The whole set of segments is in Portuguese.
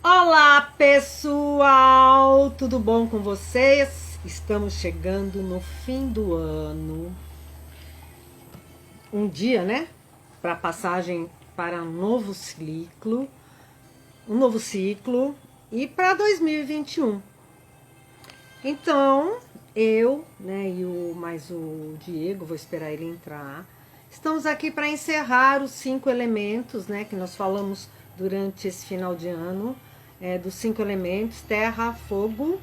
Olá, pessoal! Tudo bom com vocês? Estamos chegando no fim do ano. Um dia, né? Para passagem para um novo ciclo e para 2021. Então, eu, né, e mais o Diego, vou esperar ele entrar. Estamos aqui para encerrar os 5 elementos, né, que nós falamos durante esse final de ano, dos 5 elementos: terra, fogo,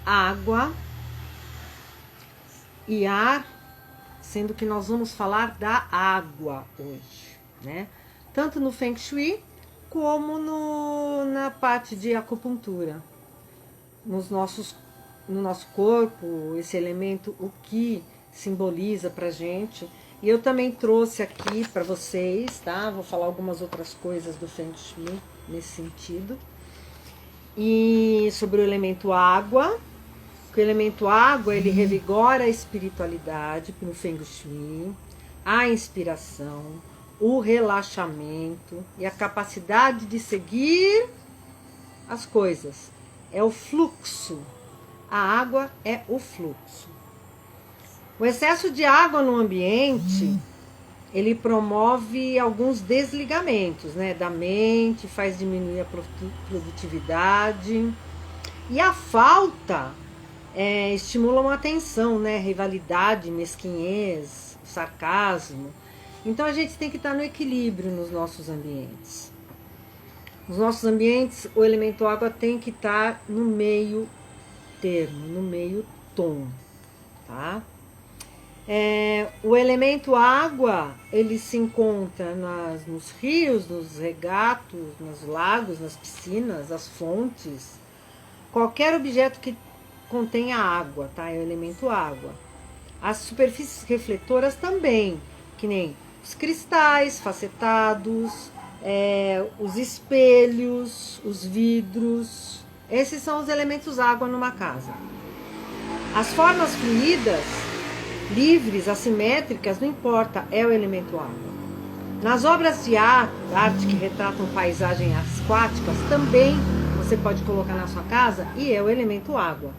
água e ar, sendo que nós vamos falar da água hoje, né? Tanto no Feng Shui como na parte de acupuntura. No nosso corpo, esse elemento, o que simboliza pra gente. E eu também trouxe aqui para vocês, tá? Vou falar algumas outras coisas do Feng Shui nesse sentido. E sobre o elemento água, o elemento água, ele revigora a espiritualidade no Feng Shui, a inspiração, o relaxamento e a capacidade de seguir as coisas. É o fluxo. A água é o fluxo. O excesso de água no ambiente, ele promove alguns desligamentos, né, da mente, faz diminuir a produtividade. E a falta estimula uma tensão, né, rivalidade, mesquinhez, sarcasmo. Então a gente tem que estar no equilíbrio nos nossos ambientes. Nos nossos ambientes, o elemento água tem que estar no meio termo, no meio tom, tá? O elemento água, ele se encontra nos rios, nos regatos, nos lagos, nas piscinas, nas fontes. Qualquer objeto que contenha água, tá? É o elemento água. As superfícies refletoras também, que nem os cristais facetados, os espelhos, os vidros. Esses são os elementos água numa casa. As formas fluídas, livres, assimétricas, não importa, é o elemento água. Nas obras de arte que retratam paisagens aquáticas, também você pode colocar na sua casa e é o elemento água.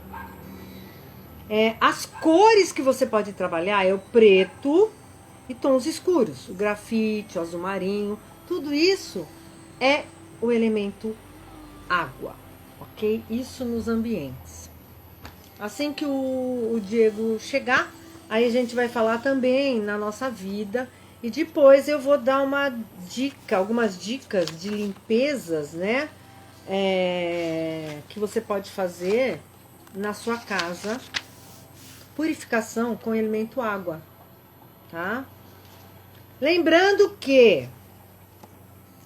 As cores que você pode trabalhar é o preto e tons escuros, o grafite, o azul marinho, tudo isso é o elemento água, ok? Isso nos ambientes. Assim que o Diego chegar, aí a gente vai falar também na nossa vida e depois eu vou dar algumas dicas de limpezas, né? Que você pode fazer na sua casa. Purificação com elemento água, tá? Lembrando que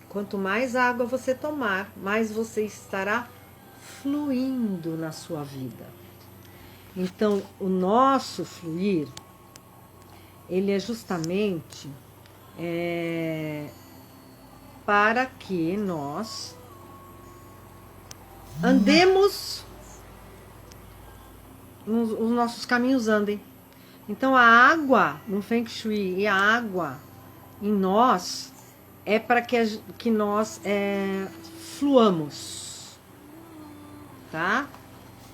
quanto mais água você tomar, mais você estará fluindo na sua vida. Então, o nosso fluir, ele é justamente para que nós andemos, os nossos caminhos andem. Então, a água no Feng Shui e a água em nós é para que nós fluamos, tá?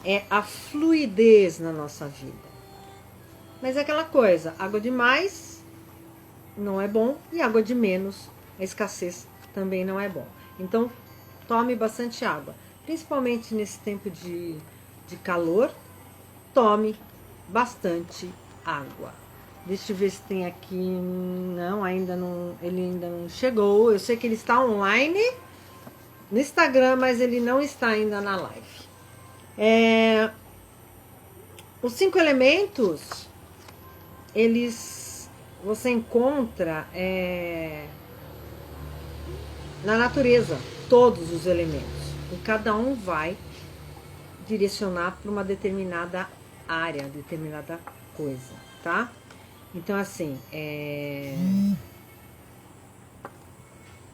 É a fluidez na nossa vida. Mas é aquela coisa, água demais não é bom e água de menos, a escassez também não é bom. Então, tome bastante água, principalmente nesse tempo de calor, tome bastante água. Deixa eu ver se tem aqui. Não, ele ainda não chegou. Eu sei que ele está online no Instagram, mas ele não está ainda na live. Os 5 elementos, você encontra na natureza, todos os elementos. E cada um vai direcionar para uma determinada área, determinada coisa, tá? Então, assim,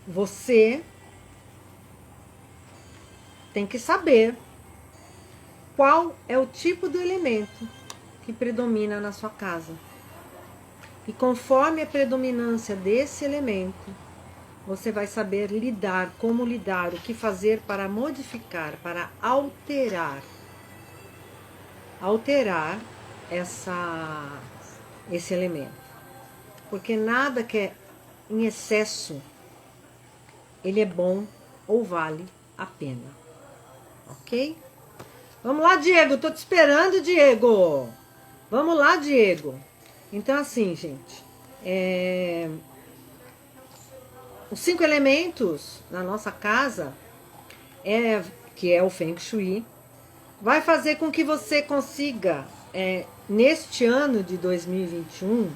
você tem que saber qual é o tipo do elemento que predomina na sua casa. E conforme a predominância desse elemento, você vai saber lidar, como lidar, o que fazer para modificar, para alterar esse elemento. Porque nada que é em excesso, ele é bom ou vale a pena. Ok? Vamos lá, Diego. Tô te esperando, Diego. Vamos lá, Diego. Então, assim, gente. Os 5 elementos na nossa casa, que é o Feng Shui, vai fazer com que você consiga, neste ano de 2021,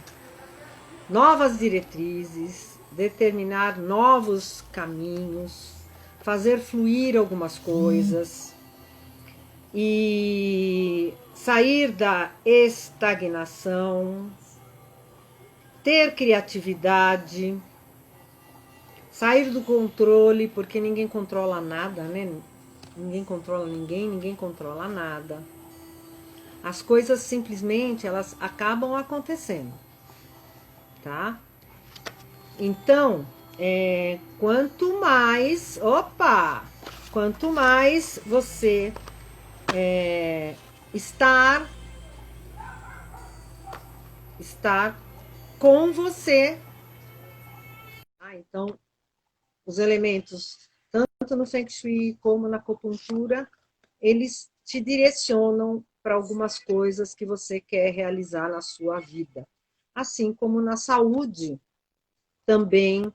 novas diretrizes, determinar novos caminhos, fazer fluir algumas coisas e sair da estagnação, ter criatividade, sair do controle, porque ninguém controla nada, né? Ninguém controla ninguém, ninguém controla nada. As coisas simplesmente elas acabam acontecendo, tá? Então, quanto mais você estar com você, então os elementos tanto no Feng Shui como na acupuntura, eles te direcionam para algumas coisas que você quer realizar na sua vida. Assim como na saúde, também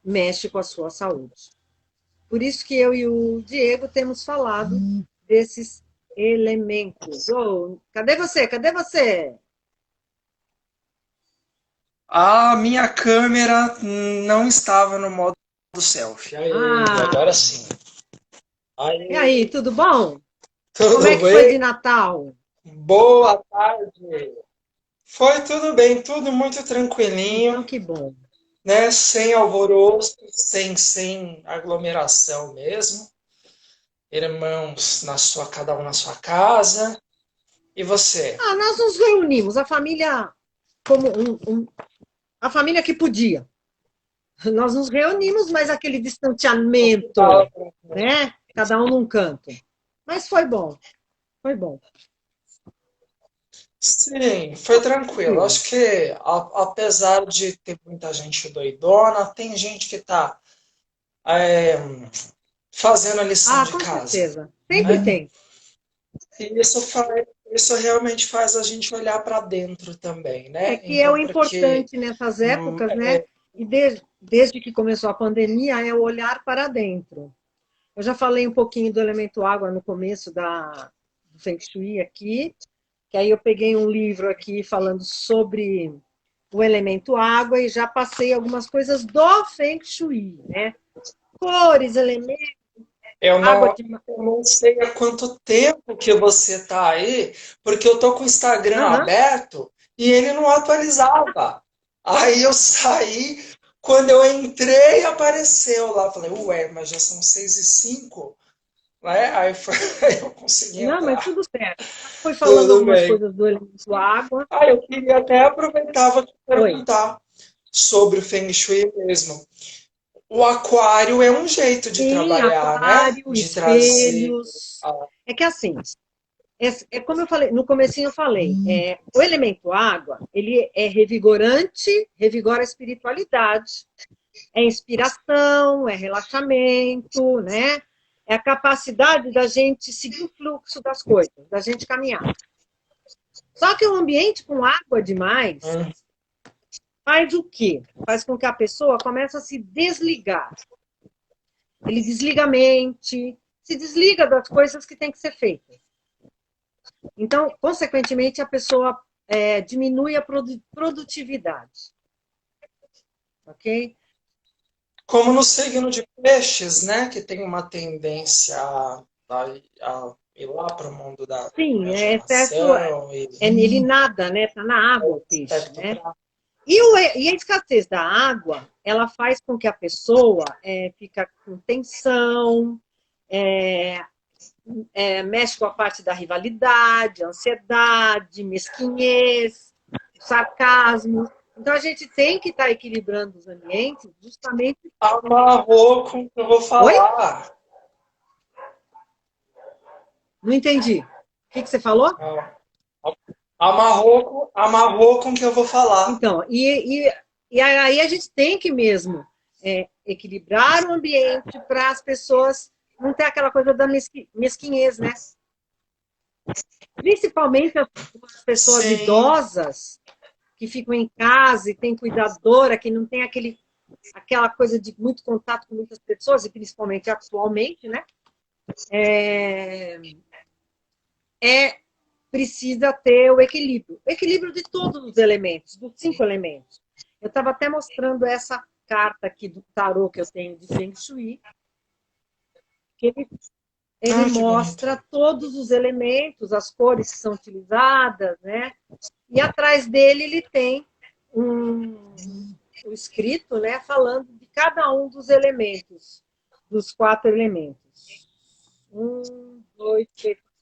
mexe com a sua saúde. Por isso que eu e o Diego temos falado desses elementos. Oh, cadê você? Cadê você? A minha câmera não estava no modo selfie. Aí, agora sim. E aí, Aí, tudo bom? Como é tudo que foi bem? de Natal? Boa tarde. Foi tudo bem, tudo muito Então, tranquilinho, que bom. né? Sem alvoroço, sem aglomeração mesmo. Irmãos cada um na sua casa. E você? Nós nos reunimos, a família como a família que podia. Nós nos reunimos, mas aquele distanciamento, né? Cada um num canto. Mas foi bom, foi bom. Sim, foi tranquilo. Acho que apesar de ter muita gente doidona, tem gente que está fazendo a lição de Com casa, certeza. Sempre né? tem. E isso realmente faz a gente olhar para dentro também, né? Que é o Então, porque importante nessas épocas, né? E desde que começou a pandemia, é o olhar para dentro. Eu já falei um pouquinho do elemento água no começo do Feng Shui aqui, que aí eu peguei um livro aqui falando sobre o elemento água e já passei algumas coisas do Feng Shui, né? Cores, elementos, eu água não, de... eu não sei há quanto tempo que você está aí, porque eu tô com o Instagram Aham. aberto e ele não atualizava. Aí eu saí, quando eu entrei, apareceu lá. Falei, ué, mas já são 6h05, né? Aí foi, aí eu consegui Não, mas entrar. tudo certo. Foi falando Tudo algumas bem. coisas do elemento água. Ah, eu queria até aproveitar para Oi. perguntar sobre o Feng Shui mesmo. O aquário é um jeito de Sim, trabalhar, né? aquário, De trazer. espelhos. É que assim, como eu falei, no comecinho eu falei, o elemento água, ele é revigorante, revigora a espiritualidade, é inspiração, é relaxamento, né? É a capacidade da gente seguir o fluxo das coisas, da gente caminhar. Só que o ambiente com água demais Hum, faz o quê? Faz com que a pessoa comece a se desligar. Ele desliga a mente, se desliga das coisas que têm que ser feitas. Então, consequentemente, a pessoa diminui a produtividade. Ok? Como no signo de peixes, né? Que tem uma tendência a ir lá para o mundo da Sim, excesso, imaginação e ele nada, né? Está na água o peixe, aspecto né? para. E a escassez da água, ela faz com que a pessoa fica com tensão, é, mexe com a parte da rivalidade, ansiedade, mesquinhez, sarcasmo. Então a gente tem que estar equilibrando os ambientes justamente. Amarrou com o que eu vou Oi? falar. Não entendi. O que você falou? Amarrou com o que eu vou falar. Então, e aí a gente tem que mesmo equilibrar o ambiente para as pessoas não ter aquela coisa da mesquinhez, né? Principalmente as pessoas Sim, idosas que ficam em casa e tem cuidadora, que não tem aquela coisa de muito contato com muitas pessoas, e principalmente atualmente, né? É precisa ter o equilíbrio de todos os elementos, dos 5 elementos. Eu estava até mostrando essa carta aqui do tarô que eu tenho de Feng Shui, que ele ai que bonito. mostra todos os elementos, as cores que são utilizadas, né? E atrás dele ele tem o escrito, né, falando de cada um dos elementos, dos 4 elementos.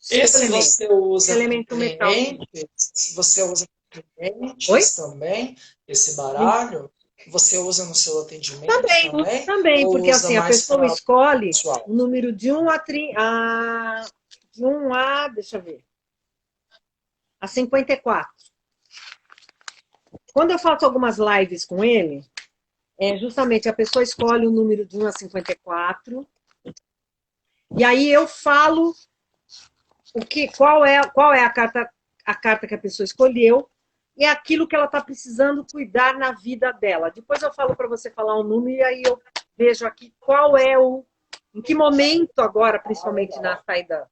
5 Esse elementos. você usa para Elemento metal também. clientes? Você usa para Oi? clientes também? Esse baralho? Você usa no seu atendimento Também, também? também, Ou porque usa assim, a mais pessoa para escolhe pessoal? o número de 1 a, deixa eu ver, a 54. Quando eu faço algumas lives com ele, justamente a pessoa escolhe o número de 1 a 54, e aí eu falo qual é a carta que a pessoa escolheu, e é aquilo que ela está precisando cuidar na vida dela. Depois eu falo para você falar um número, e aí eu vejo aqui em que momento agora, principalmente na saída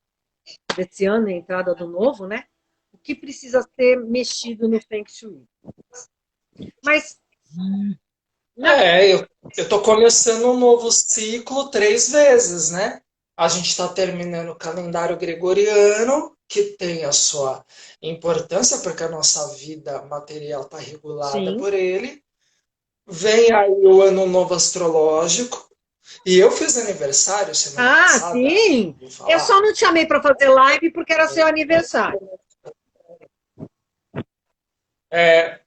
desse ano, a entrada do novo, né? O que precisa ser mexido no Feng Shui. Mas, na, Eu estou começando um novo ciclo 3 vezes, né? A gente está terminando o calendário gregoriano, que tem a sua importância, porque a nossa vida material está regulada sim. por ele. Vem aí o ano novo astrológico. E eu fiz aniversário semana Ah, passada, sim. vou Eu falar. só não te chamei para fazer live porque era seu aniversário. É,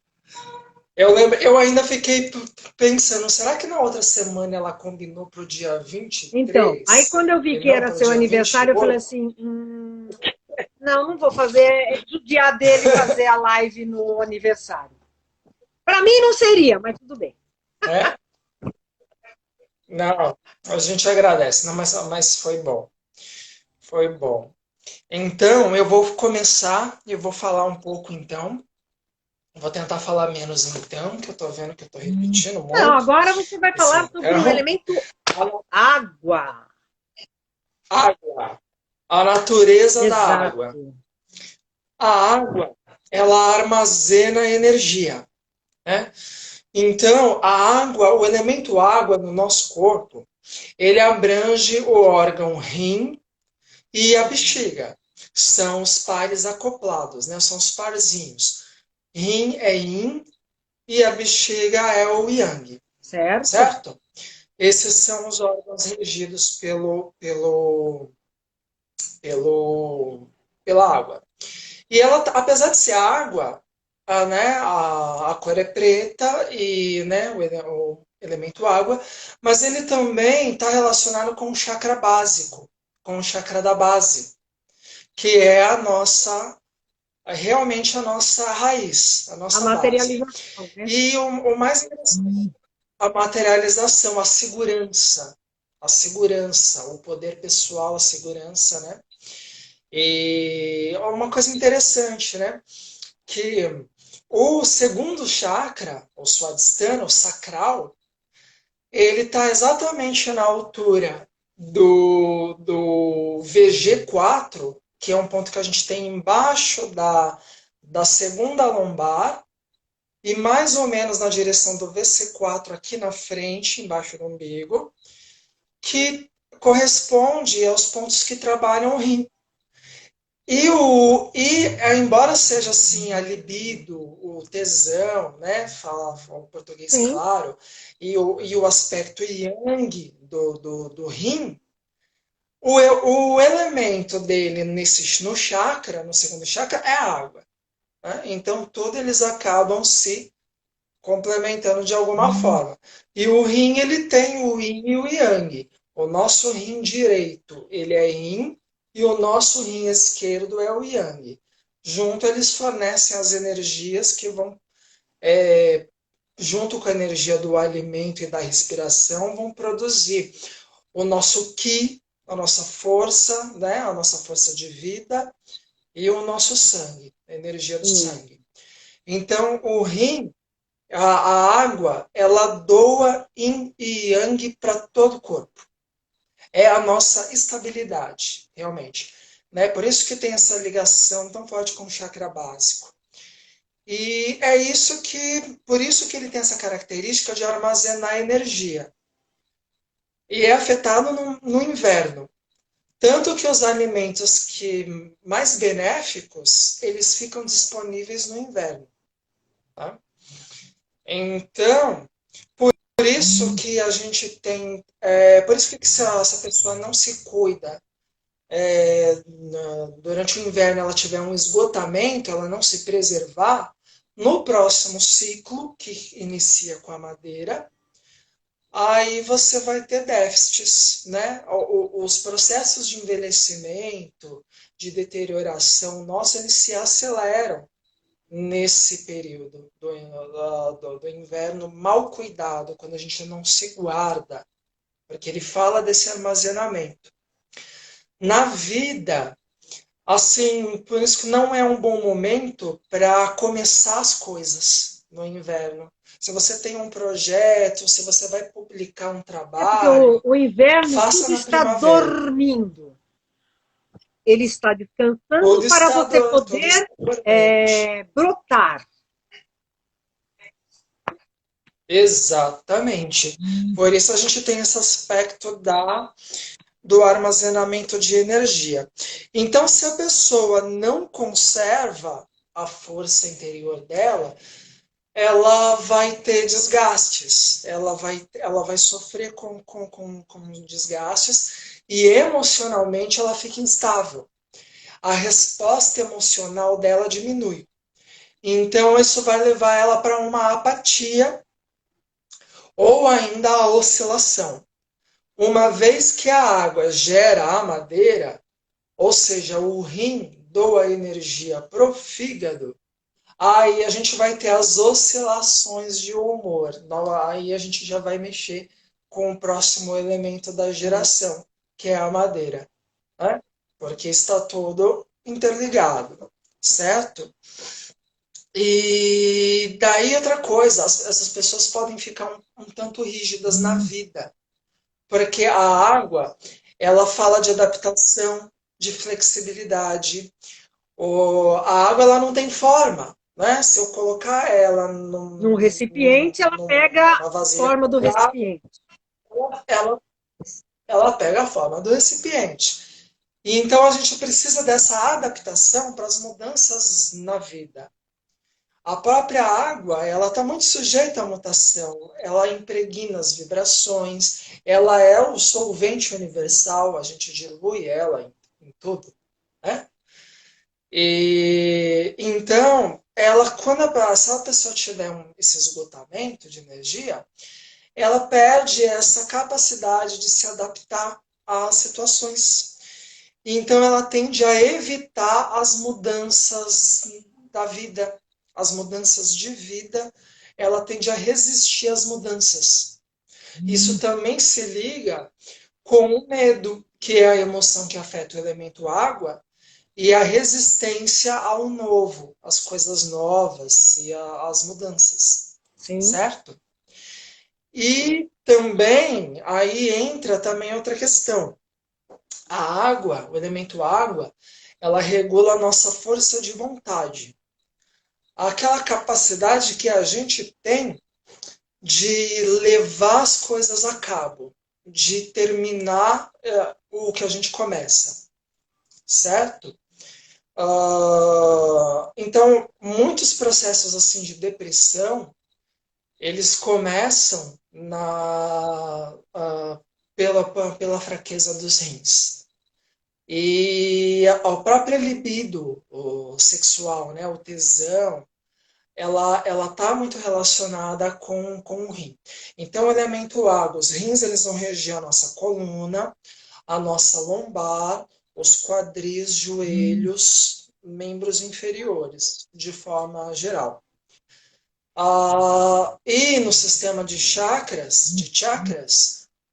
eu lembro, eu ainda fiquei pensando, será que na outra semana ela combinou para o dia vinte e Então, aí três quando eu vi e que não era para o seu dia vinte e aniversário, eu falei oito assim: não, não vou fazer. É judiar dele fazer a live no aniversário. Para mim não seria, mas tudo bem. né? Não, a gente agradece, não, mas foi bom. Foi bom. Então, eu vou começar, eu vou falar um pouco então. Vou tentar falar menos então, que eu tô vendo que eu tô repetindo Não, muito agora você vai esse falar sobre o então. elemento água. Água, a natureza da água. Exato. A água, ela armazena energia, né? Então, a água, o elemento água no nosso corpo, ele abrange o órgão rim e a bexiga. São os pares acoplados, né? São os parzinhos. Rim é yin e a bexiga é o yang, Certo? certo? Esses são os órgãos regidos pela água. E ela, apesar de ser água, a cor é preta e né, o elemento água, mas ele também está relacionado com o chakra básico, com o chakra da base, que é realmente a nossa raiz, a A nossa base. materialização, né? E o mais interessante, a materialização, a segurança, o poder pessoal, a segurança, né? E uma coisa interessante, né? Que o segundo chakra, o Swadhisthana, o sacral, ele está exatamente na altura do VG4, que é um ponto que a gente tem embaixo da segunda lombar, e mais ou menos na direção do VC4 aqui na frente, embaixo do umbigo, que corresponde aos pontos que trabalham o rim. Embora seja assim a libido, o tesão, né, fala o português Sim. claro, e o aspecto yang do rim, o elemento dele no chakra, no segundo chakra, é a água. Né? Então, todos eles acabam se complementando de alguma forma. E o rim, ele tem o yin e o yang. O nosso rim direito, ele é yin, e o nosso rim esquerdo é o yang. Junto, eles fornecem as energias que vão, junto com a energia do alimento e da respiração, vão produzir o nosso ki, a nossa força, né? A nossa força de vida, e o nosso sangue, a energia do Sim. sangue. Então, o rim, a água, ela doa yin e yang para todo o corpo. É a nossa estabilidade, realmente. Né? Por isso que tem essa ligação tão forte com o chakra básico. E é isso que, por isso que ele tem essa característica de armazenar energia. E é afetado no inverno. Tanto que os alimentos que mais benéficos, eles ficam disponíveis no inverno. Tá? Então, por isso que a gente tem. Por isso que se essa pessoa não se cuida durante o inverno, ela tiver um esgotamento, ela não se preservar, no próximo ciclo, que inicia com a madeira, aí você vai ter déficits, né? Os processos de envelhecimento, de deterioração nossa, eles se aceleram nesse período do inverno mal cuidado, quando a gente não se guarda, porque ele fala desse armazenamento. Na vida, assim, por isso que não é um bom momento para começar as coisas no inverno. Se você tem um projeto, se você vai publicar um É porque trabalho, o inverno faça tudo na está primavera. dormindo. Ele está Tudo descansando para está, você tudo está poder dormente. brotar. Exatamente. Por isso a gente tem esse aspecto do armazenamento de energia. Então, se a pessoa não conserva a força interior dela, ela vai ter desgastes, ela vai sofrer com desgastes e emocionalmente ela fica instável. A resposta emocional dela diminui. Então, isso vai levar ela para uma apatia ou ainda a oscilação. Uma vez que a água gera a madeira, ou seja, o rim doa energia para o fígado, aí a gente vai ter as oscilações de humor. Aí a gente já vai mexer com o próximo elemento da geração, que é a madeira. Né? Porque está tudo interligado, certo? E daí outra coisa, essas pessoas podem ficar um tanto rígidas na vida, porque a água, ela fala de adaptação, de flexibilidade. A água ela não tem forma, né? Se eu colocar ela Num recipiente, ela pega a numa vasilha forma do quadrada, recipiente. ela, ela pega a forma do recipiente. E então a gente precisa dessa adaptação para as mudanças na vida. A própria água, ela está muito sujeita à mutação. Ela impregna as vibrações, ela é o solvente universal, a gente dilui ela em tudo, né? E então, se a pessoa tiver esse esgotamento de energia, ela perde essa capacidade de se adaptar às situações. Então, ela tende a evitar as mudanças da vida, as mudanças de vida, ela tende a resistir às mudanças. Isso também se liga com o medo, que é a emoção que afeta o elemento água, e a resistência ao novo, às coisas novas e às mudanças, Sim, certo? E também, aí entra também outra questão. A água, o elemento água, ela regula a nossa força de vontade. Aquela capacidade que a gente tem de levar as coisas a cabo, de terminar o que a gente começa, certo? Então, muitos processos assim de depressão, eles começam pela fraqueza dos rins. E a própria libido o sexual, né, o tesão, ela está muito relacionada com o rim. Então, o elemento água, os rins eles vão reger a nossa coluna, a nossa lombar, os quadris, joelhos, membros inferiores, de forma geral. E no sistema de chakras,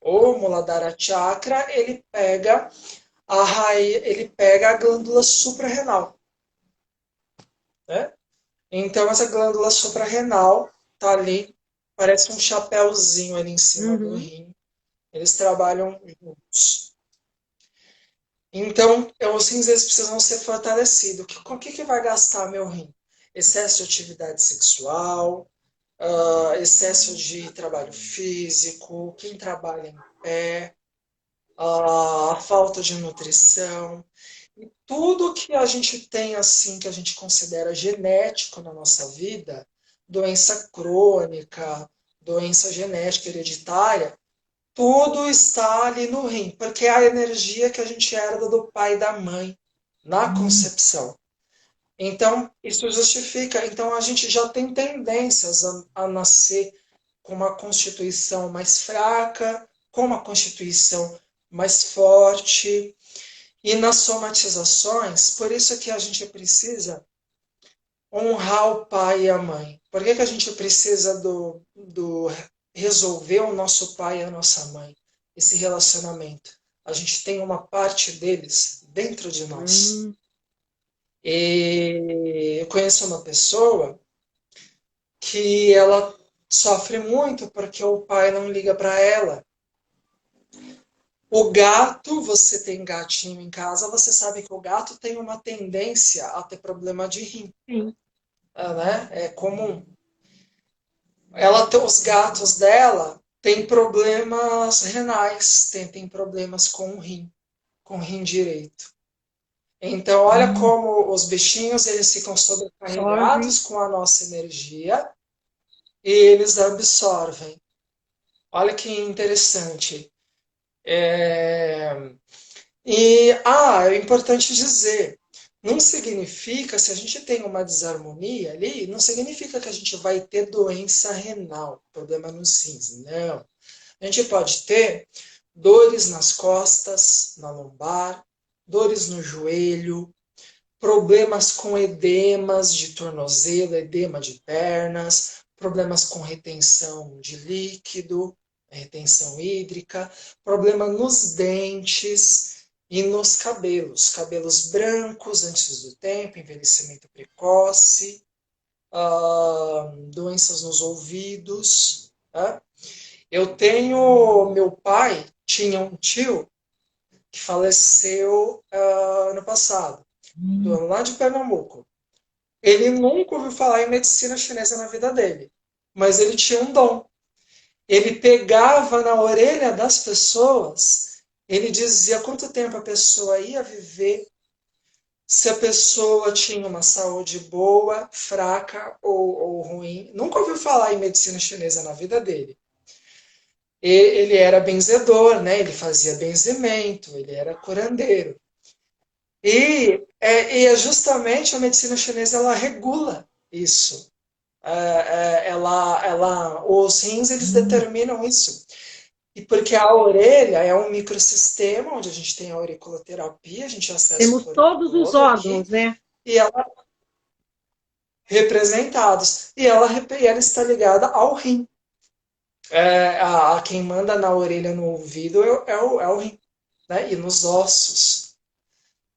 o Muladhara Chakra, ele pega a glândula suprarrenal, né? Então, essa glândula suprarrenal tá ali, parece um chapéuzinho ali em cima do Uhum. rim. Eles trabalham juntos. Então, os rins eles precisam ser fortalecidos. Com o que vai gastar meu rim? Excesso de atividade sexual, excesso de trabalho físico, quem trabalha em pé, a falta de nutrição. E tudo que a gente tem assim, que a gente considera genético na nossa vida, doença crônica, doença genética hereditária, tudo está ali no rim, porque é a energia que a gente herda do pai e da mãe na concepção. Então, isso justifica. Então, a gente já tem tendências a nascer com uma constituição mais fraca, com uma constituição mais forte. E nas somatizações, por isso que a gente precisa honrar o pai e a mãe. Por que a gente precisa do resolver o nosso pai e a nossa mãe? Esse relacionamento. A gente tem uma parte deles dentro de nós. Hum. E eu conheço uma pessoa que ela sofre muito porque o pai não liga para ela. O gato, você tem gatinho em casa, você sabe que o gato tem uma tendência a ter problema de rim, Sim. né? É comum. Os gatos dela têm problemas renais, tem problemas com o rim direito. Então, olha como os bichinhos eles ficam Absorve. sobrecarregados com a nossa energia e eles absorvem. Olha que interessante. É... É importante dizer, não significa, se a gente tem uma desarmonia ali, não significa que a gente vai ter doença renal, problema nos rins, não. A gente pode ter dores nas costas, na lombar, dores no joelho, problemas com edemas de tornozelo, edema de pernas, problemas com retenção de líquido, retenção hídrica, problema nos dentes e nos cabelos, cabelos brancos antes do tempo, envelhecimento precoce, doenças nos ouvidos. Tá? Meu pai tinha um tio que faleceu ano passado, lá de Pernambuco. Ele nunca ouviu falar em medicina chinesa na vida dele, mas ele tinha um dom. Ele pegava na orelha das pessoas, ele dizia quanto tempo a pessoa ia viver, se a pessoa tinha uma saúde boa, fraca ou ruim. Nunca ouviu falar em medicina chinesa na vida dele. Ele era benzedor, né? Ele fazia benzimento, ele era curandeiro. E justamente a medicina chinesa ela regula isso. Os rins eles determinam isso. E porque a orelha é um microsistema onde a gente tem a auriculoterapia, a gente acessa o Temos corpo todos os todo órgãos, aqui, né? e ela representados. E ela está ligada ao rim. Quem manda na orelha, no ouvido, é o rim, né? E nos ossos.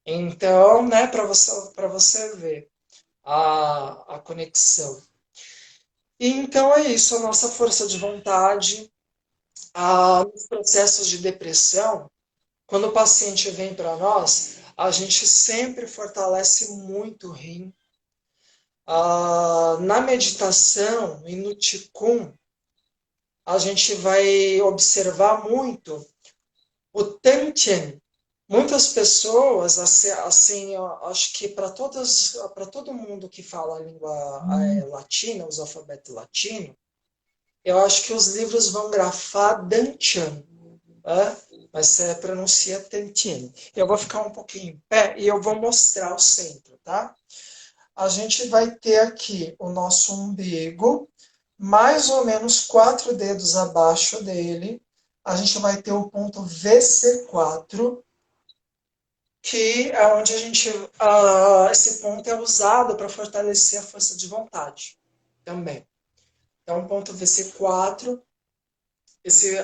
Então, né, para você ver a conexão. E então é isso, a nossa força de vontade, nos processos de depressão, quando o paciente vem para nós, a gente sempre fortalece muito o rim. Na meditação e no Qigong, a gente vai observar muito o Tantien. Muitas pessoas, assim, eu acho que para todo mundo que fala a língua latina, os alfabetos latinos, eu acho que os livros vão grafar Dantian, né? Mas pronuncia Tantien. Eu vou ficar um pouquinho em pé e eu vou mostrar o centro, tá? a gente vai ter aqui o nosso umbigo, mais ou menos 4 dedos abaixo dele, a gente vai ter o ponto VC4, que é onde a gente, esse ponto é usado para fortalecer a força de vontade também. Então, o ponto VC4,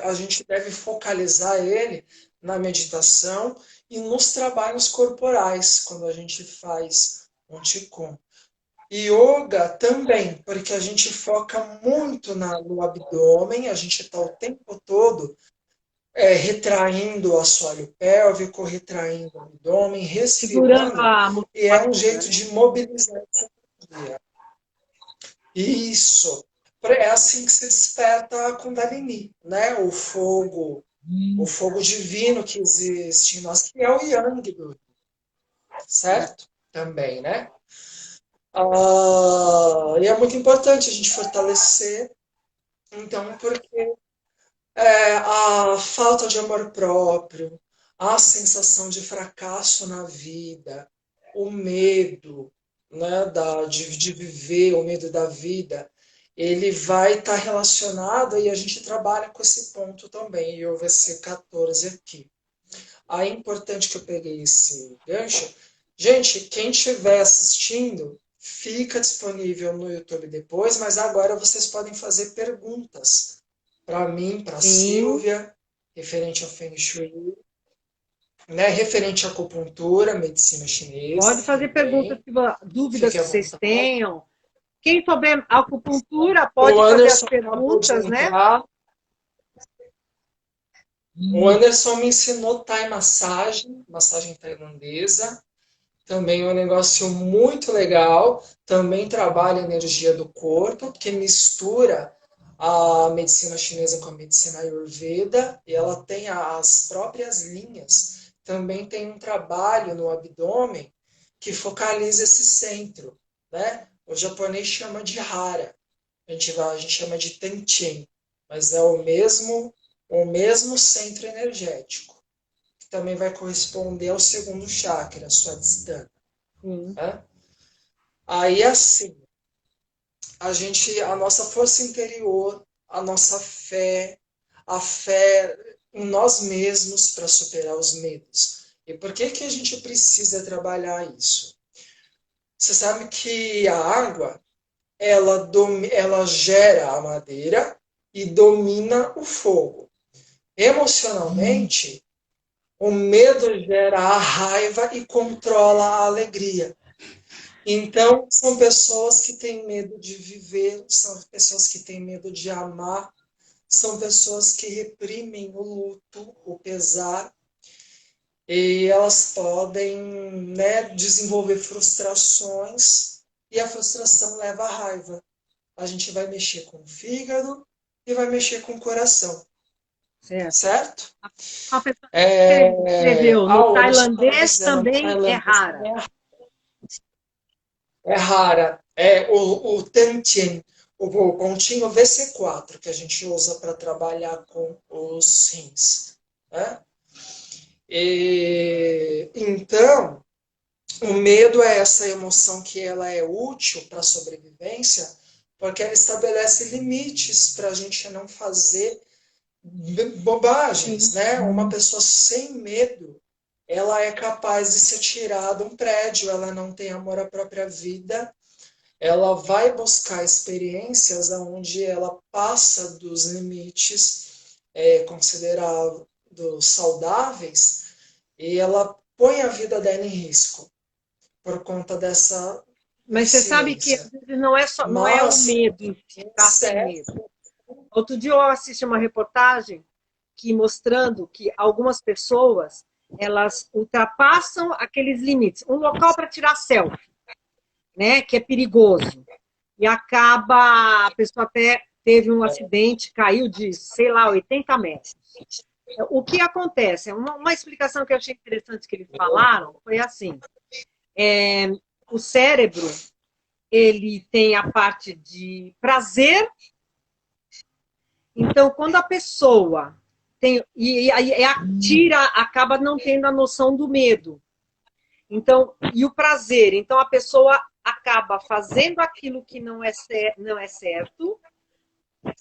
a gente deve focalizar ele na meditação e nos trabalhos corporais, quando a gente faz um Qigong. Yoga também, porque a gente foca muito no abdômen, a gente está o tempo todo retraindo o assoalho pélvico, retraindo o abdômen, Segurando respirando, a e é um musculatura, jeito né? de mobilizar essa energia. Isso. É assim que se desperta a Kundalini, né? O fogo divino que existe em nós, que é o Yang, certo? Também, né? E é muito importante a gente fortalecer, então, porque a falta de amor próprio, a sensação de fracasso na vida, o medo, né, de viver, o medo da vida, ele vai estar relacionado e a gente trabalha com esse ponto também, e o VC14 aqui. Aí é importante que eu peguei esse gancho. Gente, quem estiver assistindo, fica disponível no YouTube depois, mas agora vocês podem fazer perguntas para mim, para a Sim. Silvia, referente ao Feng Shui, né? Referente à acupuntura, medicina Pode chinesa fazer perguntas, também. dúvidas Fique à que vocês vontade. tenham. Quem souber acupuntura, O pode fazer as Anderson acabou de perguntas, né? entrar. O Anderson me ensinou Thai massagem, massagem tailandesa. Também é um negócio muito legal. Também trabalha a energia do corpo, que mistura a medicina chinesa com a medicina ayurveda, e ela tem as próprias linhas. Também tem um trabalho no abdômen que focaliza esse centro, né? O japonês chama de hara, a gente chama de tenchen, mas é o mesmo centro energético, que também vai corresponder ao segundo chakra, a sua distância. Sim. Né? Aí assim, a nossa força interior, a nossa fé, a fé em nós mesmos para superar os medos. E por que que a gente precisa trabalhar isso? Você sabe que a água, ela gera a madeira e domina o fogo. Emocionalmente, o medo gera a raiva e controla a alegria. Então, são pessoas que têm medo de viver, são pessoas que têm medo de amar, são pessoas que reprimem o luto, o pesar, e elas podem, né, desenvolver frustrações, e a frustração leva à raiva. A gente vai mexer com o fígado e vai mexer com o coração, Certo. certo? A pessoa que escreveu no O Anderson estava tailandês dizendo, também é tailandês rara. também é rara. É o Tantien, o pontinho VC4, que a gente usa para trabalhar com os rins. Né? Então, o medo é essa emoção que ela é útil para a sobrevivência, porque ela estabelece limites para a gente não fazer bobagens, Sim. né? Uma pessoa sem medo, ela é capaz de se atirar de um prédio, ela não tem amor à própria vida, ela vai buscar experiências onde ela passa dos limites considerados saudáveis e ela põe a vida dela em risco por conta dessa Mas você sabe que às consciência. vezes não é o Mas, medo em si, em tá sem medo. excesso, Outro dia eu assisti uma reportagem que mostrando que algumas pessoas elas ultrapassam aqueles limites. Um local para tirar selfie, né, que é perigoso. E acaba, a pessoa até teve um acidente, caiu de, sei lá, 80 metros. O que acontece? Uma explicação que eu achei interessante que eles falaram foi assim: o cérebro ele tem a parte de prazer. Então, quando a pessoa tem e tira, acaba não tendo a noção do medo. Então, e o prazer. Então, a pessoa acaba fazendo aquilo que não é certo,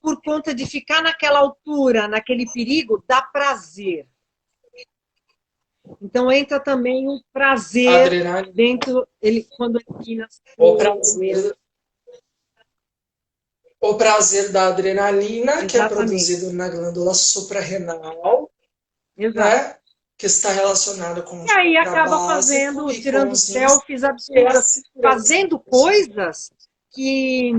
por conta de ficar naquela altura, naquele perigo, dá prazer. Então entra também o prazer Adrenalina. dentro, ele, quando ele O o medo. prazer, o prazer da adrenalina, que é Exatamente. produzido na glândula suprarrenal, Exato. né? Que está relacionado com o E aí chakra acaba básico fazendo, e com tirando os rins, selfies que é a absurdas, segurança da fazendo pessoa. coisas que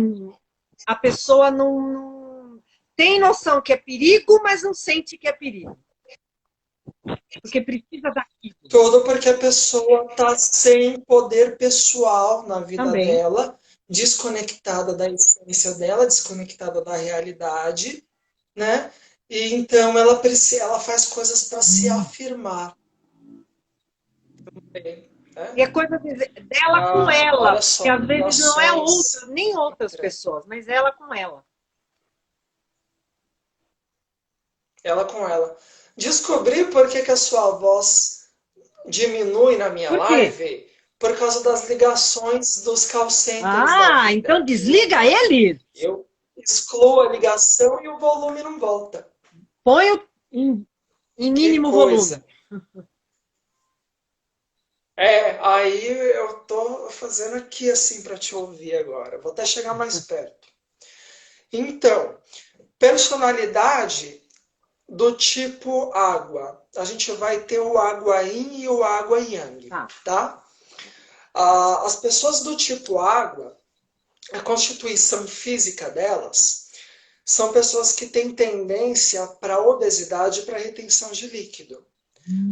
a pessoa não tem noção que é perigo, mas não sente que é perigo. Porque precisa daquilo Tudo porque a pessoa está sem poder pessoal na vida também. dela, desconectada da essência dela, desconectada da realidade, né? E então ela faz coisas para se afirmar, né? E é coisa dela com ela, Olha que só, às vezes não é relações. outra, nem outras pessoas, mas ela com ela. Ela com ela. Descobri por que a sua voz diminui na minha Por quê? live por causa das ligações dos call centers da Ah, vida. então desliga ele, Eu excluo a ligação e o volume não volta. põe em Que mínimo volume. coisa. Aí eu tô fazendo aqui assim para te ouvir agora. Vou até chegar mais perto. Então, personalidade do tipo água. A gente vai ter o água yin e o água yang, Tá. tá? As pessoas do tipo água, a constituição física delas, são pessoas que têm tendência para obesidade e para retenção de líquido.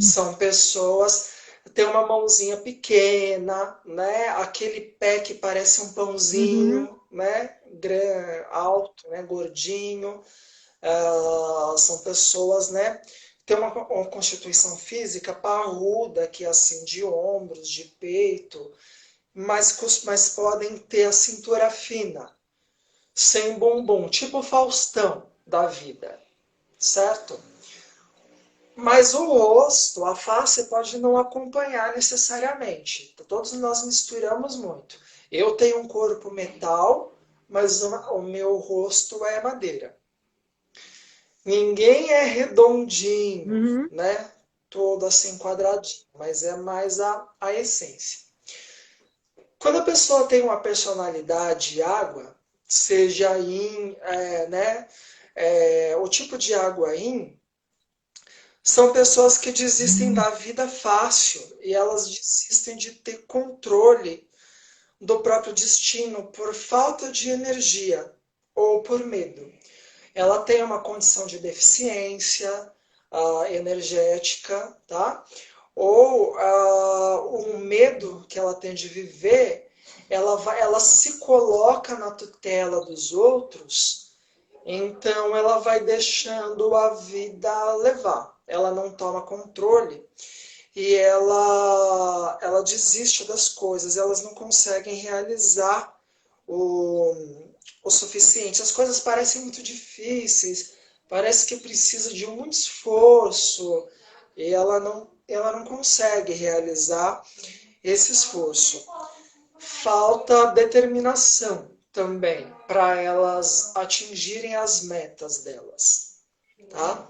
São pessoas tem uma mãozinha pequena, né? Aquele pé que parece um Uhum. pãozinho, né? Alto, né? Gordinho. São pessoas, né? Tem uma constituição física parruda, que é assim, de ombros, de peito, mas podem ter a cintura fina, sem bumbum, tipo o Faustão da vida, certo? Mas o rosto, a face pode não acompanhar necessariamente. Todos nós misturamos muito. Eu tenho um corpo metal, mas o meu rosto é madeira. Ninguém é redondinho, Uhum. né? Todo assim quadradinho, mas é mais a essência. Quando a pessoa tem uma personalidade água, seja yin, né? O tipo de água yin, são pessoas que desistem da vida fácil e elas desistem de ter controle do próprio destino por falta de energia ou por medo. Ela tem uma condição de deficiência energética, tá? Ou um medo que ela tem de viver, ela se coloca na tutela dos outros, então ela vai deixando a vida levar. Ela não toma controle e ela desiste das coisas, elas não conseguem realizar o, o suficiente. As coisas parecem muito difíceis, parece que precisa de muito esforço e ela não consegue realizar esse esforço. Falta determinação também para elas atingirem as metas delas. Tá?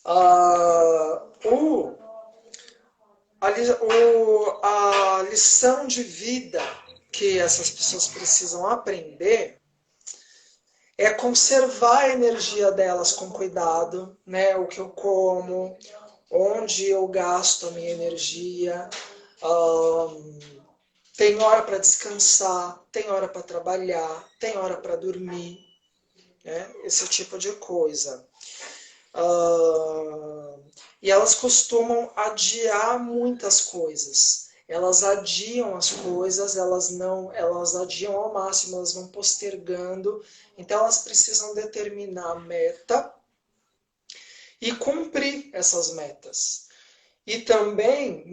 Ah, a lição de vida que essas pessoas precisam aprender é conservar a energia delas com cuidado, né? O que eu como, onde eu gasto a minha energia. Tem hora para descansar, tem hora para trabalhar, tem hora para dormir, né? Esse tipo de coisa. E elas costumam adiar muitas coisas. Elas adiam as coisas, elas adiam ao máximo, elas vão postergando. Então elas precisam determinar a meta e cumprir essas metas. E também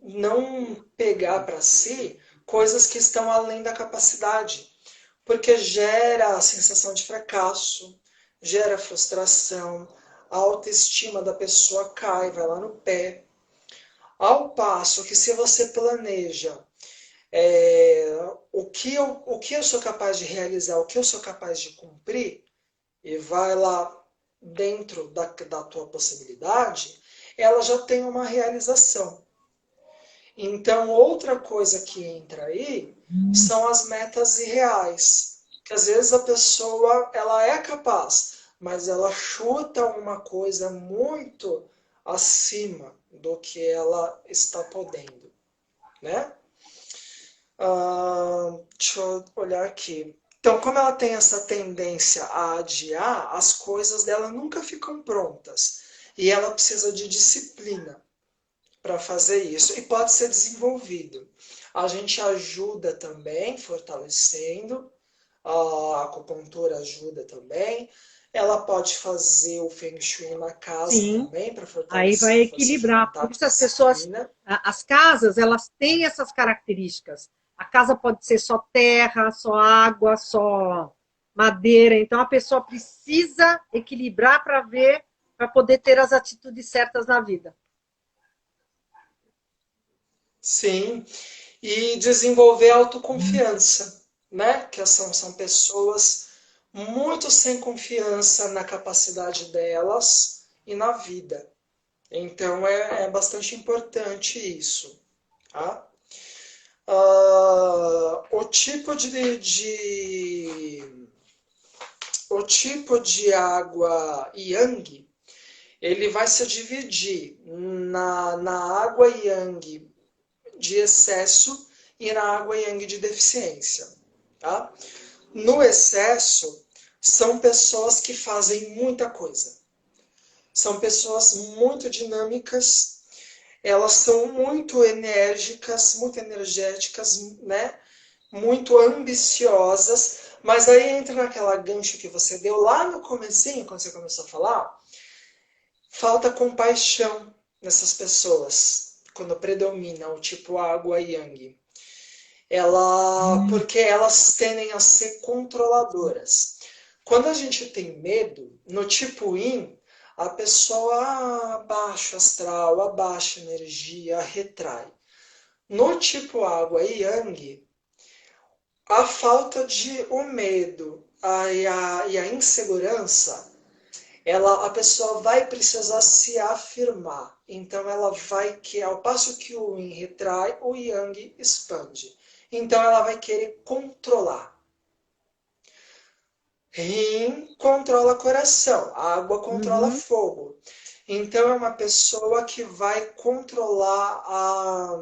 não pegar para si coisas que estão além da capacidade, porque gera a sensação de fracasso, gera frustração, a autoestima da pessoa cai, vai lá no pé. Ao passo que se você planeja o que eu sou capaz de realizar, o que eu sou capaz de cumprir, e vai lá dentro da tua possibilidade, ela já tem uma realização. Então, outra coisa que entra aí são as metas irreais, que às vezes a pessoa ela é capaz, mas ela chuta uma coisa muito acima do que ela está podendo, né? Deixa eu olhar aqui. Então, como ela tem essa tendência a adiar, as coisas dela nunca ficam prontas. E ela precisa de disciplina para fazer isso. E pode ser desenvolvido. A gente ajuda também, fortalecendo. A acupuntura ajuda também. Ela pode fazer o Feng Shui na casa Sim, também, para aí vai fortalecer a força de equilibrar. Por vontade isso e as pessoas, disciplina. as casas, elas têm essas características. A casa pode ser só terra, só água, só madeira. Então a pessoa precisa equilibrar para ver, para poder ter as atitudes certas na vida. Sim, e desenvolver autoconfiança, né? Que são pessoas muito sem confiança na capacidade delas e na vida. Então é bastante importante isso, tá? O tipo de água yang, ele vai se dividir na água yang de excesso e na água yang de deficiência, tá? No excesso, são pessoas que fazem muita coisa. São pessoas muito dinâmicas, elas são muito enérgicas, muito energéticas, né? Muito ambiciosas, mas aí entra naquela gancho que você deu lá no comecinho, quando você começou a falar, falta compaixão nessas pessoas, quando predomina o tipo água yang. Porque elas tendem a ser controladoras. Quando a gente tem medo, no tipo Yin, a pessoa abaixa astral, abaixa energia, retrai. No tipo água Yang, a falta de o medo e a insegurança, a pessoa vai precisar se afirmar. Então ela vai que ao passo que o Yin retrai, o Yang expande. Então ela vai querer controlar. Rim controla coração, a água controla Uhum. fogo. Então é uma pessoa que vai controlar a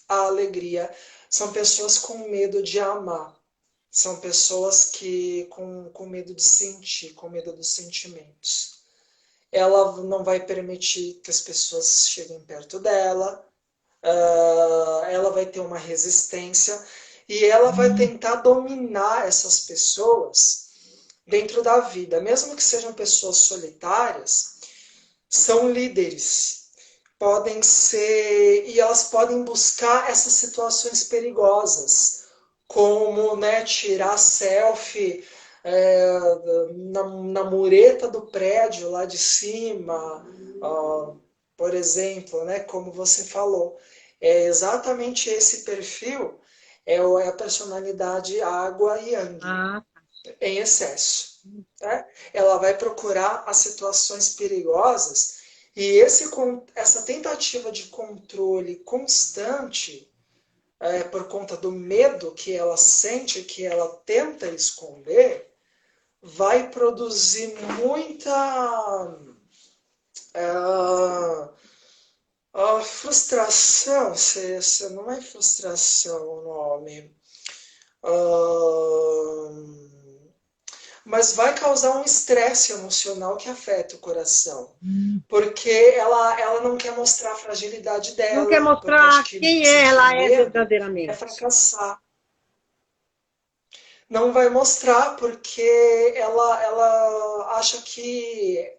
alegria. São pessoas com medo de amar. São pessoas que com medo de sentir, com medo dos sentimentos. Ela não vai permitir que as pessoas cheguem perto dela. Ela vai ter uma resistência e ela vai tentar dominar essas pessoas dentro da vida, mesmo que sejam pessoas solitárias, são líderes. Podem ser, e elas podem buscar essas situações perigosas, como, né, tirar selfie na mureta do prédio lá de cima, por exemplo, né, como você falou. É exatamente esse perfil, é a personalidade água e yang Ah, em excesso. Né? Ela vai procurar as situações perigosas e essa tentativa de controle constante, por conta do medo que ela sente, que ela tenta esconder, vai produzir muita frustração. Se não é frustração o nome. Uh, mas vai causar um estresse emocional que afeta o coração. Porque ela não quer mostrar a fragilidade não quer dela, porque acho mostrar que quem sentir ela é medo é verdadeiramente. fracassar. Não vai mostrar porque ela acha que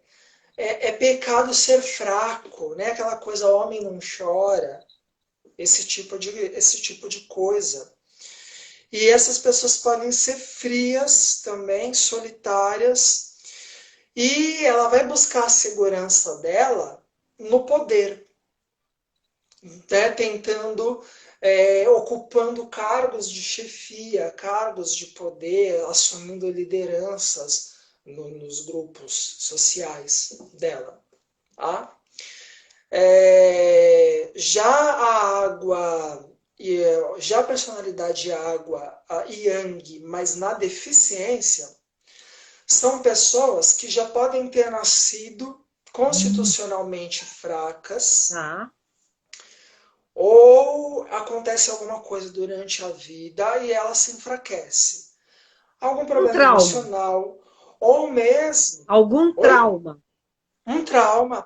é pecado ser fraco, né? Aquela coisa, homem não chora, esse tipo de coisa. E essas pessoas podem ser frias também, solitárias, e ela vai buscar a segurança dela no poder, né? Tentando ocupando cargos de chefia, cargos de poder, assumindo lideranças nos grupos sociais dela. Tá? Já a água, já a personalidade água, a Yang, mas na deficiência, são pessoas que já podem ter nascido constitucionalmente fracas, Tá. ou acontece alguma coisa durante a vida e ela se enfraquece. Algum Um problema trauma. emocional, ou mesmo, Algum oi? trauma. Um trauma,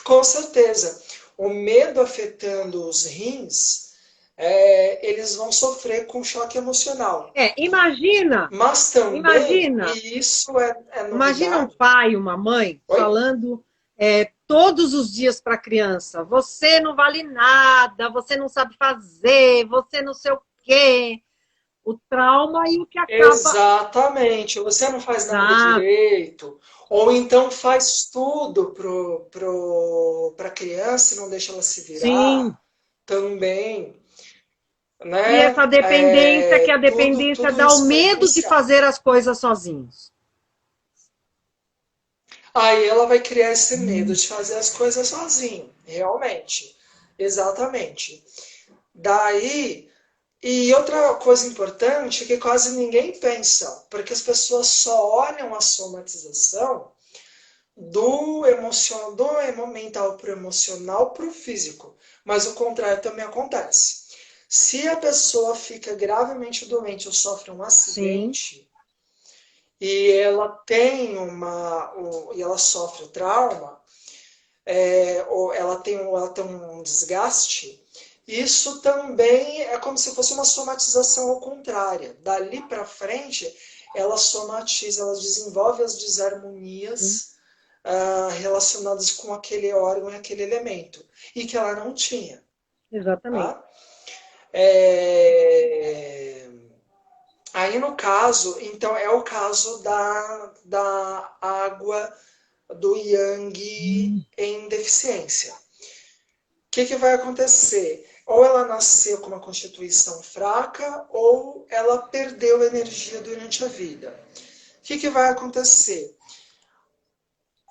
com certeza. O medo afetando os rins, eles vão sofrer com choque emocional. Imagina, Mas também, imagina, e isso é imagina um novidade. pai, uma mãe Oi? falando todos os dias para a criança: você não vale nada, você não sabe fazer, você não sei o quê. O trauma e o que acaba. Exatamente. Você não faz nada Exato. direito, ou então faz tudo para a criança e não deixa ela se Sim. virar também, E essa né? dependência, que a dependência Tudo dá o isso vai medo de influenciar. fazer as coisas sozinhos. Aí ela vai criar esse medo de fazer as coisas sozinho, realmente. Exatamente. Daí, e outra coisa importante que quase ninguém pensa, porque as pessoas só olham a somatização do mental para o emocional para o físico. Mas o contrário também acontece. Se a pessoa fica gravemente doente ou sofre um Sim, acidente e ela tem e ela sofre o trauma, ou ela tem um desgaste, isso também é como se fosse uma somatização ao contrário. Dali para frente, ela somatiza, ela desenvolve as sim, desarmonias relacionadas com aquele órgão e aquele elemento, e que ela não tinha. exatamente. Tá? É... Aí no caso, então é o caso da água do Yang em deficiência. O que vai acontecer? Ou ela nasceu com uma constituição fraca, ou ela perdeu energia durante a vida. O que vai acontecer?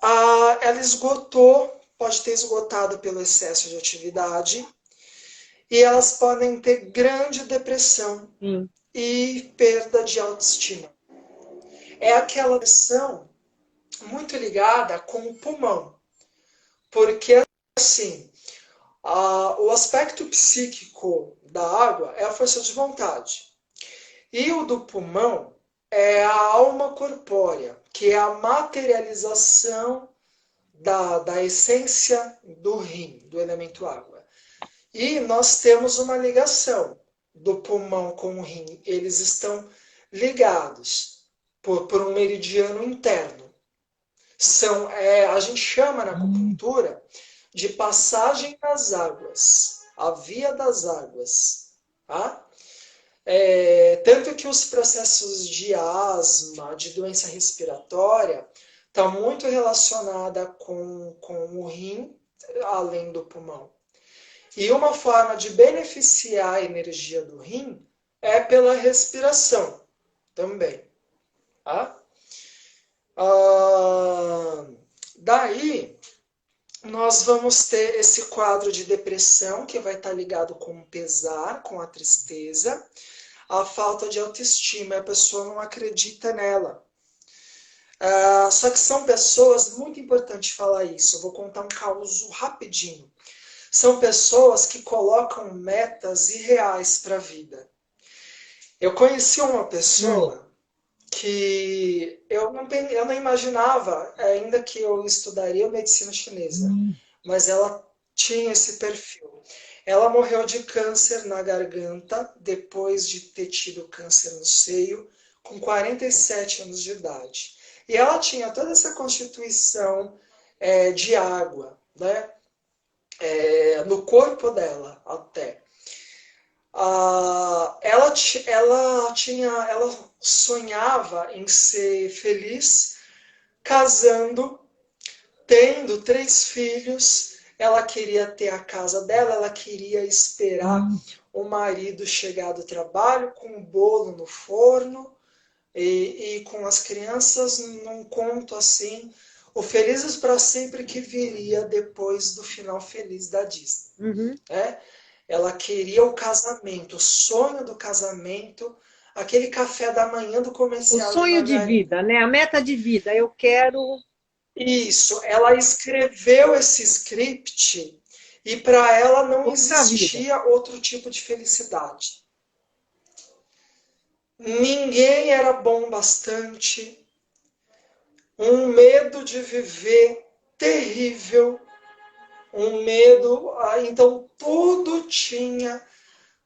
Ela esgotou, pode ter esgotado pelo excesso de atividade, e elas podem ter grande depressão Sim, e perda de autoestima. É aquela depressão muito ligada com o pulmão, porque assim, o aspecto psíquico da água é a força de vontade. E o do pulmão é a alma corpórea, que é a materialização da essência do rim, do elemento água. E nós temos uma ligação do pulmão com o rim. Eles estão ligados por um meridiano interno. A gente chama na acupuntura de passagem das águas, a via das águas. Tá? Tanto que os processos de asma, de doença respiratória, estão muito relacionada com o rim, além do pulmão. E uma forma de beneficiar a energia do rim é pela respiração também. Tá? Daí, nós vamos ter esse quadro de depressão que vai estar ligado com o pesar, com a tristeza, a falta de autoestima, a pessoa não acredita nela. Só que são pessoas, muito importante falar isso, eu vou contar um caso rapidinho. São pessoas que colocam metas irreais para a vida. Eu conheci uma hum, pessoa que eu não imaginava, ainda que eu estudaria medicina chinesa, mas ela tinha esse perfil. Ela morreu de câncer na garganta depois de ter tido câncer no seio, com 47 anos de idade. E ela tinha toda essa constituição de água, né? No corpo dela até. Ela sonhava em ser feliz, casando, tendo 3 filhos ela queria ter a casa dela, ela queria esperar o marido chegar do trabalho com o bolo no forno e com as crianças num conto assim, o Felizes para Sempre que viria depois do final feliz da Disney. Uhum. Né? Ela queria o casamento, o sonho do casamento, aquele café da manhã do O comercial de sonho de margarina. vida, né? A meta de vida. Eu quero Isso, ela escreveu esse script e para ela não outra vida. existia outro tipo de felicidade. Ninguém era bom bastante, um medo de viver terrível, um medo. Então tudo tinha,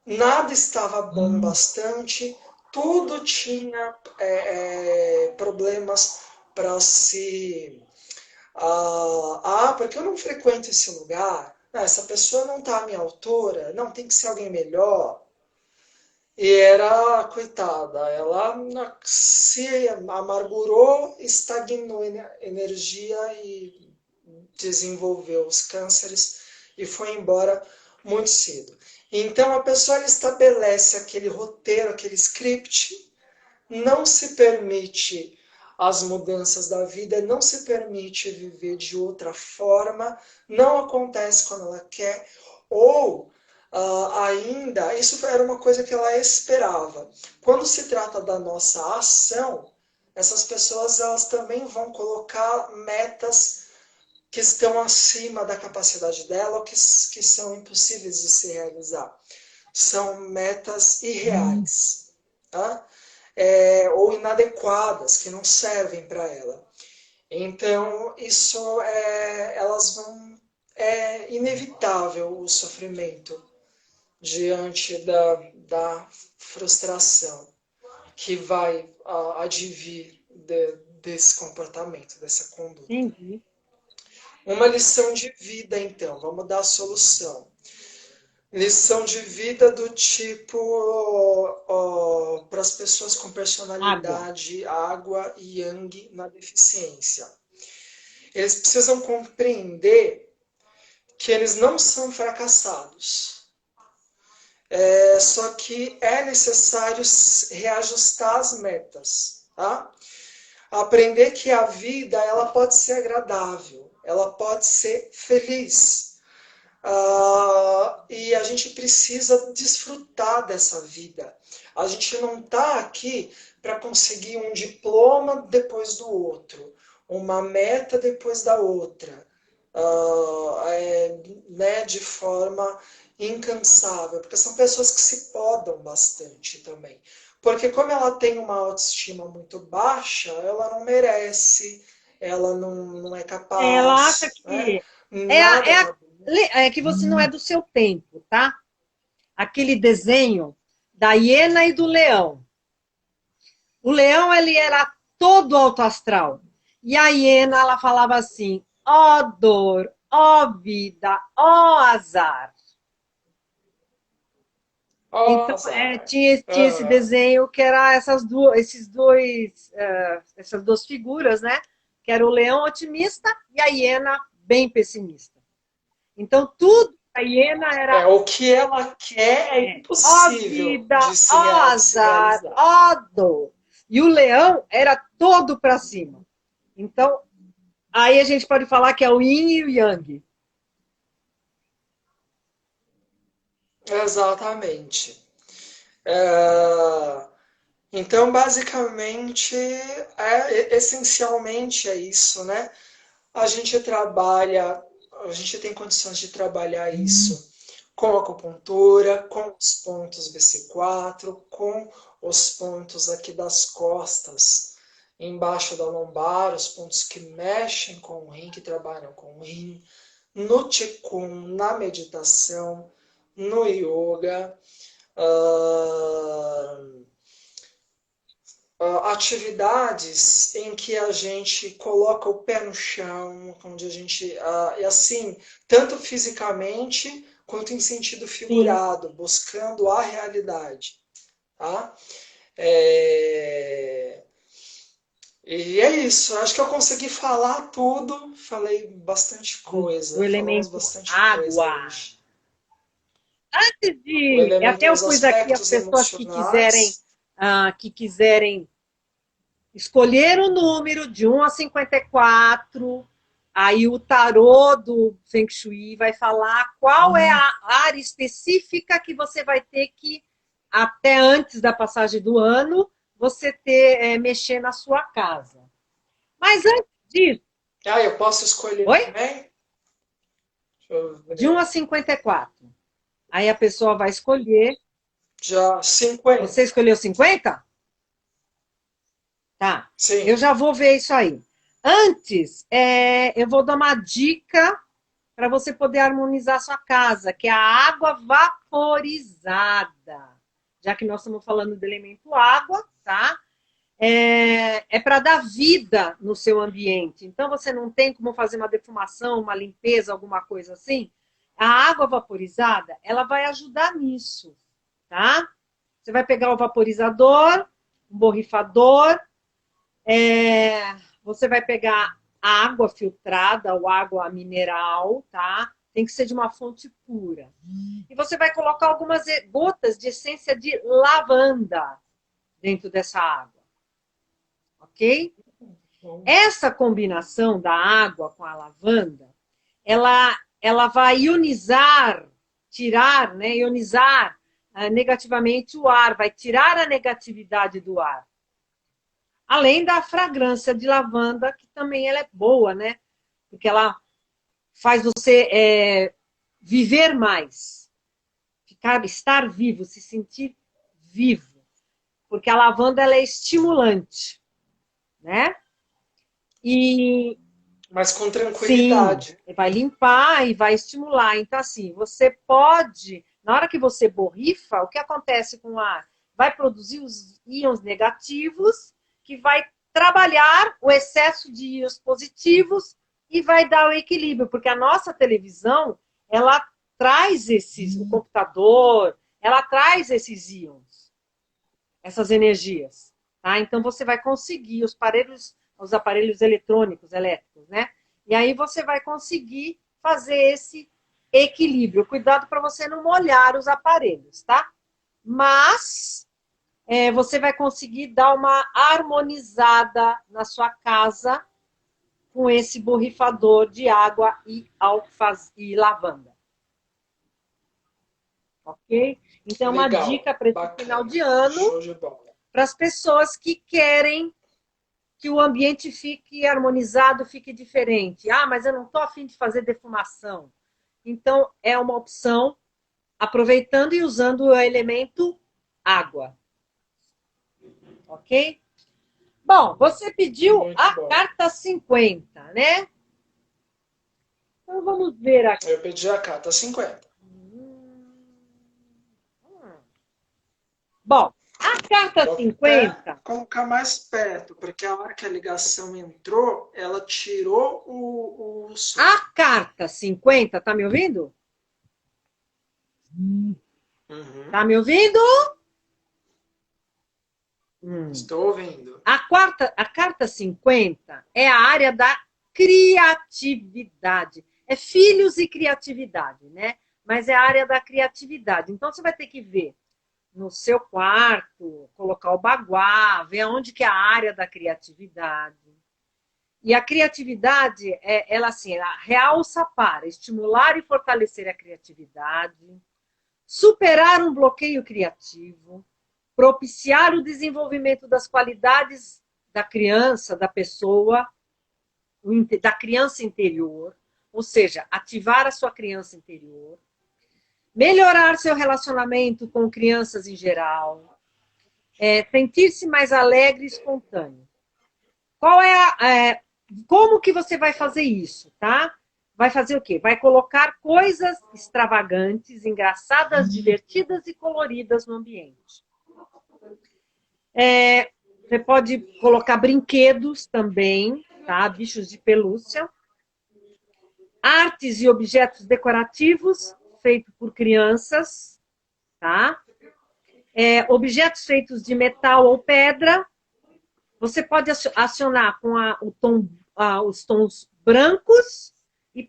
nada estava bom bastante, tudo tinha problemas para se. Porque eu não frequento esse lugar. Ah, essa pessoa não está à minha altura, não, tem que ser alguém melhor. E era, coitada, ela se amargurou, estagnou energia e desenvolveu os cânceres e foi embora muito cedo. Então a pessoa ela estabelece aquele roteiro, aquele script, não se permite as mudanças da vida, não se permite viver de outra forma, não acontece quando ela quer, ou ainda, isso era uma coisa que ela esperava. Quando se trata da nossa ação, essas pessoas elas também vão colocar metas que estão acima da capacidade dela ou que são impossíveis de se realizar. São metas irreais, tá? Ou inadequadas, que não servem para ela. Então, isso elas vão. É inevitável o sofrimento diante da frustração que vai advir desse comportamento, dessa conduta. Entendi. Uma lição de vida, então, vamos dar a solução. Lição de vida do tipo para as pessoas com Água. personalidade água e yang na deficiência. Eles precisam compreender que eles não são fracassados. Só que é necessário reajustar as metas. Tá? Aprender que a vida ela pode ser agradável, ela pode ser feliz. E a gente precisa desfrutar dessa vida. A gente não está aqui para conseguir um diploma depois do outro, uma meta depois da outra, né, de forma incansável, porque são pessoas que se podam bastante também. Porque como ela tem uma autoestima muito baixa, ela não merece, ela não é Ela acha capaz, né? que é, Nada tá bom. é que você não é do seu tempo, tá? Aquele desenho da hiena e do leão. O leão, ele era todo alto astral. E a hiena, ela falava assim: ó oh, dor, ó oh, vida, ó oh, azar. Ó, Então, azar. tinha esse desenho que era essas duas figuras, né? Que era o leão otimista e a hiena bem pessimista. Então, tudo a hiena era O que ela quer é ó impossível vida, ó de se azar, realizar. ó dor. E o leão era todo para cima. Então, aí a gente pode falar que é o yin e o yang. Exatamente. É, então, basicamente, essencialmente é isso, né? A gente trabalha, a gente tem condições de trabalhar isso com acupuntura, com os pontos BC4, com os pontos aqui das costas, embaixo da lombar, os pontos que mexem com o rim, que trabalham com o rim, no Qigong, na meditação, no yoga, uh, atividades em que a gente coloca o pé no chão, onde a gente, e assim, tanto fisicamente quanto em sentido Sim. figurado, buscando a realidade. Tá? É, E é isso. Acho que eu consegui falar tudo. Falei bastante Do coisa. Falamos elemento bastante coisa água. hoje. O Até elemento, eu os pus aqui as aspectos pessoas emocionais. que quiserem escolher o número de 1 a 54. Aí o tarô do Feng Shui vai falar qual é a área específica que você vai ter que, até antes da passagem do ano, você mexer na sua casa. Mas antes disso, Ah, eu posso escolher oi? também? Deixa eu De 1 a ver. 54. Aí a pessoa vai escolher. Já Você 50. escolheu 50? Tá. Eu Sim. já vou ver isso aí. Antes, eu vou dar uma dica para você poder harmonizar sua casa, que é a água vaporizada. Já que nós estamos falando do elemento água, tá? Para dar vida no seu ambiente. Então, você não tem como fazer uma defumação, uma limpeza, alguma coisa assim. A água vaporizada, ela vai ajudar nisso, tá? Você vai pegar o vaporizador, um borrifador, você vai pegar a água filtrada ou água mineral, tá? Tem que ser de uma fonte pura. E você vai colocar algumas gotas de essência de lavanda dentro dessa água, ok? Essa combinação da água com a lavanda, ela vai ionizar, tirar, né, ionizar negativamente o ar, vai tirar a negatividade do ar. Além da fragrância de lavanda, que também ela é boa, né? Porque ela faz você viver mais, estar vivo, se sentir vivo. Porque a lavanda ela é estimulante, né? E Mas com sim, tranquilidade. vai limpar e vai estimular. Então, assim, você pode, na hora que você borrifa, o que acontece com o ar? Vai produzir os íons negativos, que vai trabalhar o excesso de íons positivos e vai dar o equilíbrio, porque a nossa televisão, ela traz o computador, ela traz esses íons, essas energias, tá? Então você vai conseguir os aparelhos eletrônicos, elétricos, né? E aí você vai conseguir fazer esse equilíbrio. Cuidado para você não molhar os aparelhos, tá? Mas você vai conseguir dar uma harmonizada na sua casa com esse borrifador de água e lavanda. Ok? Então, uma Legal. dica para esse final de Bacana. ano Show de bola. para as pessoas que querem que o ambiente fique harmonizado, fique diferente. Ah, mas eu não estou afim de fazer defumação. Então, é uma opção, aproveitando e usando o elemento água. Ok? Bom, você pediu Muito a bom. carta 50, né? Então, vamos ver aqui. Eu pedi a carta 50. Bom, a carta Vou até 50, colocar mais perto, porque a hora que a ligação entrou, ela tirou o som. a carta 50, tá me ouvindo? Uhum. Tá me ouvindo? Estou ouvindo. A carta 50 é a área da criatividade. É filhos e criatividade, né? Mas é a área da criatividade. Então você vai ter que ver no seu quarto, colocar o baguá, ver onde que é a área da criatividade. E a criatividade, ela assim, ela realça para estimular e fortalecer a criatividade, superar um bloqueio criativo, propiciar o desenvolvimento das qualidades da criança, da pessoa, da criança interior, ou seja, ativar a sua criança interior, melhorar seu relacionamento com crianças em geral, sentir-se mais alegre e espontâneo. Como que você vai fazer isso, tá? Vai fazer o quê? Vai colocar coisas extravagantes, engraçadas, divertidas e coloridas no ambiente. Você pode colocar brinquedos também, tá? Bichos de pelúcia. Artes e objetos decorativos feitos por crianças, tá? Objetos feitos de metal ou pedra, Você pode acionar com os tons brancos e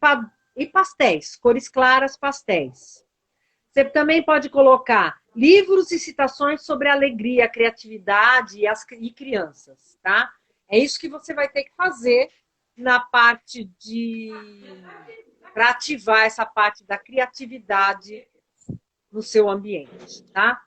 pastéis, cores claras, pastéis. Você também pode colocar livros e citações sobre a alegria, a criatividade e crianças, tá? É isso que você vai ter que fazer na parte para ativar essa parte da criatividade no seu ambiente, tá?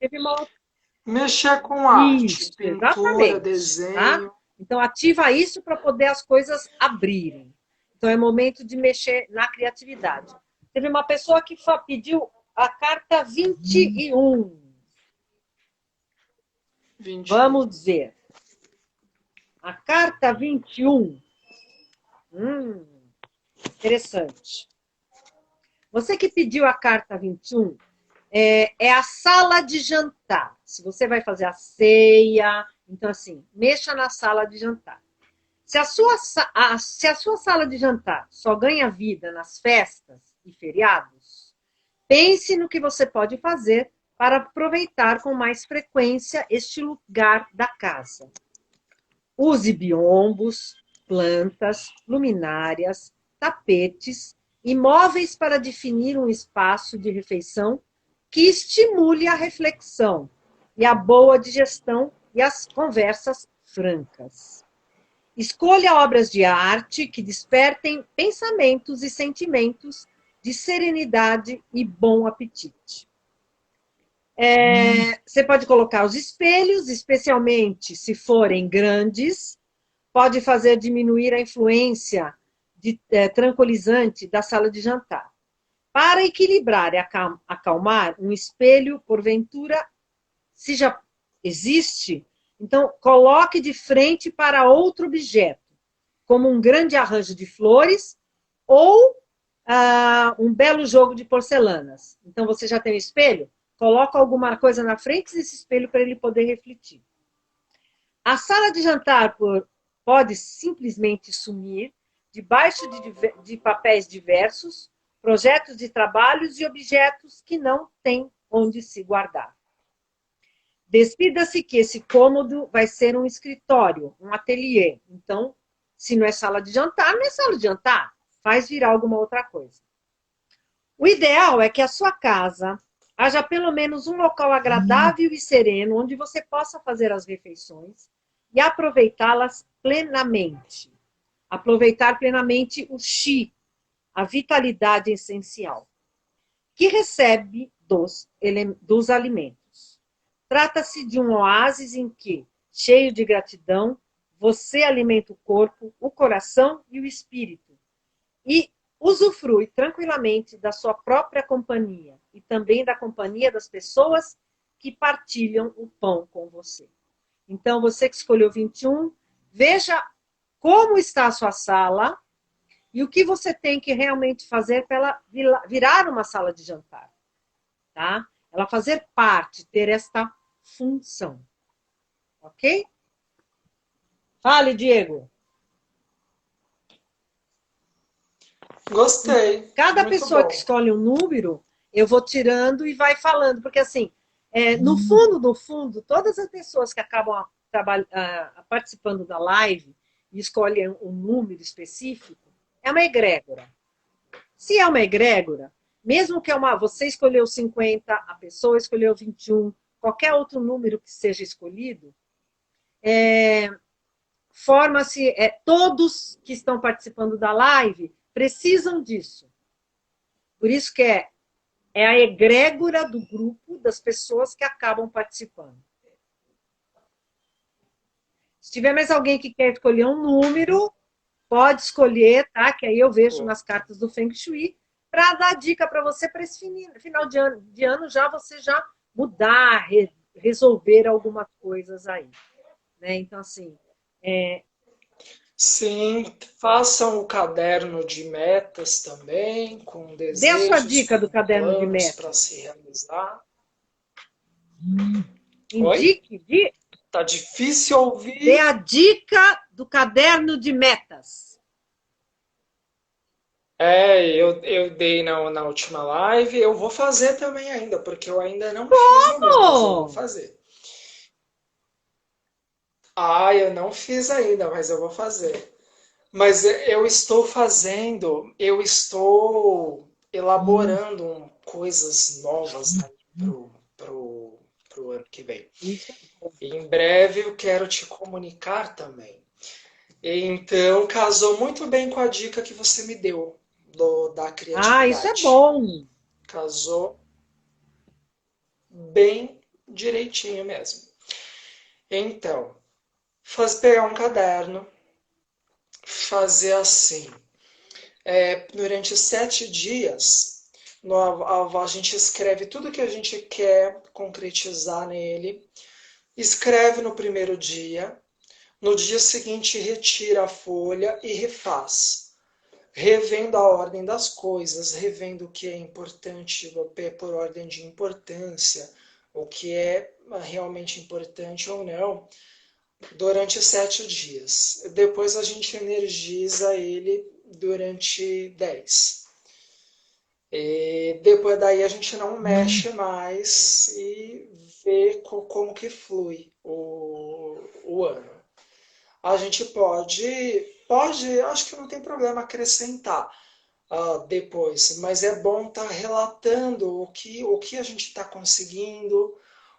Teve uma outra... Mexer com arte, Isso, pintura, exatamente, tá? desenho. Então ativa isso para poder as coisas abrirem. Então é momento de mexer na criatividade. Teve uma pessoa que pediu a carta 21. 21. Vamos ver. A carta 21. Interessante. Você que pediu a carta 21 é a sala de jantar. Se você vai fazer a ceia, então assim, mexa na sala de jantar. Se a sua sala de jantar só ganha vida nas festas e feriados, pense no que você pode fazer para aproveitar com mais frequência este lugar da casa. Use biombos, plantas, luminárias, tapetes e móveis para definir um espaço de refeição que estimule a reflexão e a boa digestão e as conversas francas. Escolha obras de arte que despertem pensamentos e sentimentos de serenidade e bom apetite. Você pode colocar os espelhos, especialmente se forem grandes, pode fazer diminuir a influência tranquilizante da sala de jantar. Para equilibrar e acalmar, um espelho, porventura, se já existe, então coloque de frente para outro objeto, como um grande arranjo de flores ou um belo jogo de porcelanas. Então você já tem um espelho? Coloca alguma coisa na frente desse espelho para ele poder refletir. A sala de jantar pode simplesmente sumir debaixo de papéis diversos, projetos de trabalhos e objetos que não têm onde se guardar. Decida-se que esse cômodo vai ser um escritório, um ateliê. Então, se não é sala de jantar, não é sala de jantar. Faz virar alguma outra coisa. O ideal é que a sua casa haja pelo menos um local agradável e sereno onde você possa fazer as refeições e aproveitá-las plenamente. Aproveitar plenamente o chi, a vitalidade essencial, que recebe dos alimentos. Trata-se de um oásis em que, cheio de gratidão, você alimenta o corpo, o coração e o espírito. E usufrui tranquilamente da sua própria companhia e também da companhia das pessoas que partilham o pão com você. Então, você que escolheu 21, veja como está a sua sala e o que você tem que realmente fazer para ela virar uma sala de jantar. Tá? Ela fazer parte, ter esta função. Ok? Fale, Diego. Gostei. Cada Muito pessoa bom. que escolhe um número, eu vou tirando e vai falando, porque assim, no fundo, todas as pessoas que acabam participando da live e escolhem um número específico, é uma egrégora. Se é uma egrégora, mesmo que você escolheu 50, a pessoa escolheu 21, qualquer outro número que seja escolhido, forma-se, todos que estão participando da live precisam disso. Por isso que é a egrégora do grupo das pessoas que acabam participando. Se tiver mais alguém que quer escolher um número, pode escolher, tá? Que aí eu vejo nas cartas do Feng Shui para dar dica para você para esse final de ano já você já mudar, resolver algumas coisas aí, né? Então assim, Sim, façam o caderno de metas também, com dê a sua desejos, dica do com caderno de planos para metas. se realizar. Oi? Indique, Tá difícil ouvir. dê a dica do caderno de metas. Eu dei na última live. Eu vou fazer também ainda, porque eu ainda não fiz o meu, mas eu vou fazer. Ah, eu não fiz ainda, mas eu vou fazer. Mas eu estou fazendo, eu estou elaborando coisas novas, né, pro ano que vem. Isso é bom. E em breve eu quero te comunicar também. Então, casou muito bem com a dica que você me deu da Ah, isso é criatividade. bom. Casou bem direitinho mesmo. Então, pegar um caderno, fazer assim. Durante 7 dias, a gente escreve tudo que a gente quer concretizar nele. Escreve no primeiro dia. No dia seguinte, retira a folha e refaz, revendo a ordem das coisas, revendo o que é importante por ordem de importância, o que é realmente importante ou não, durante 7 dias. Depois a gente energiza ele durante 10. E depois daí a gente não mexe mais e vê como que flui o ano. A gente pode, acho que não tem problema acrescentar depois, mas é bom estar relatando o que a gente está conseguindo,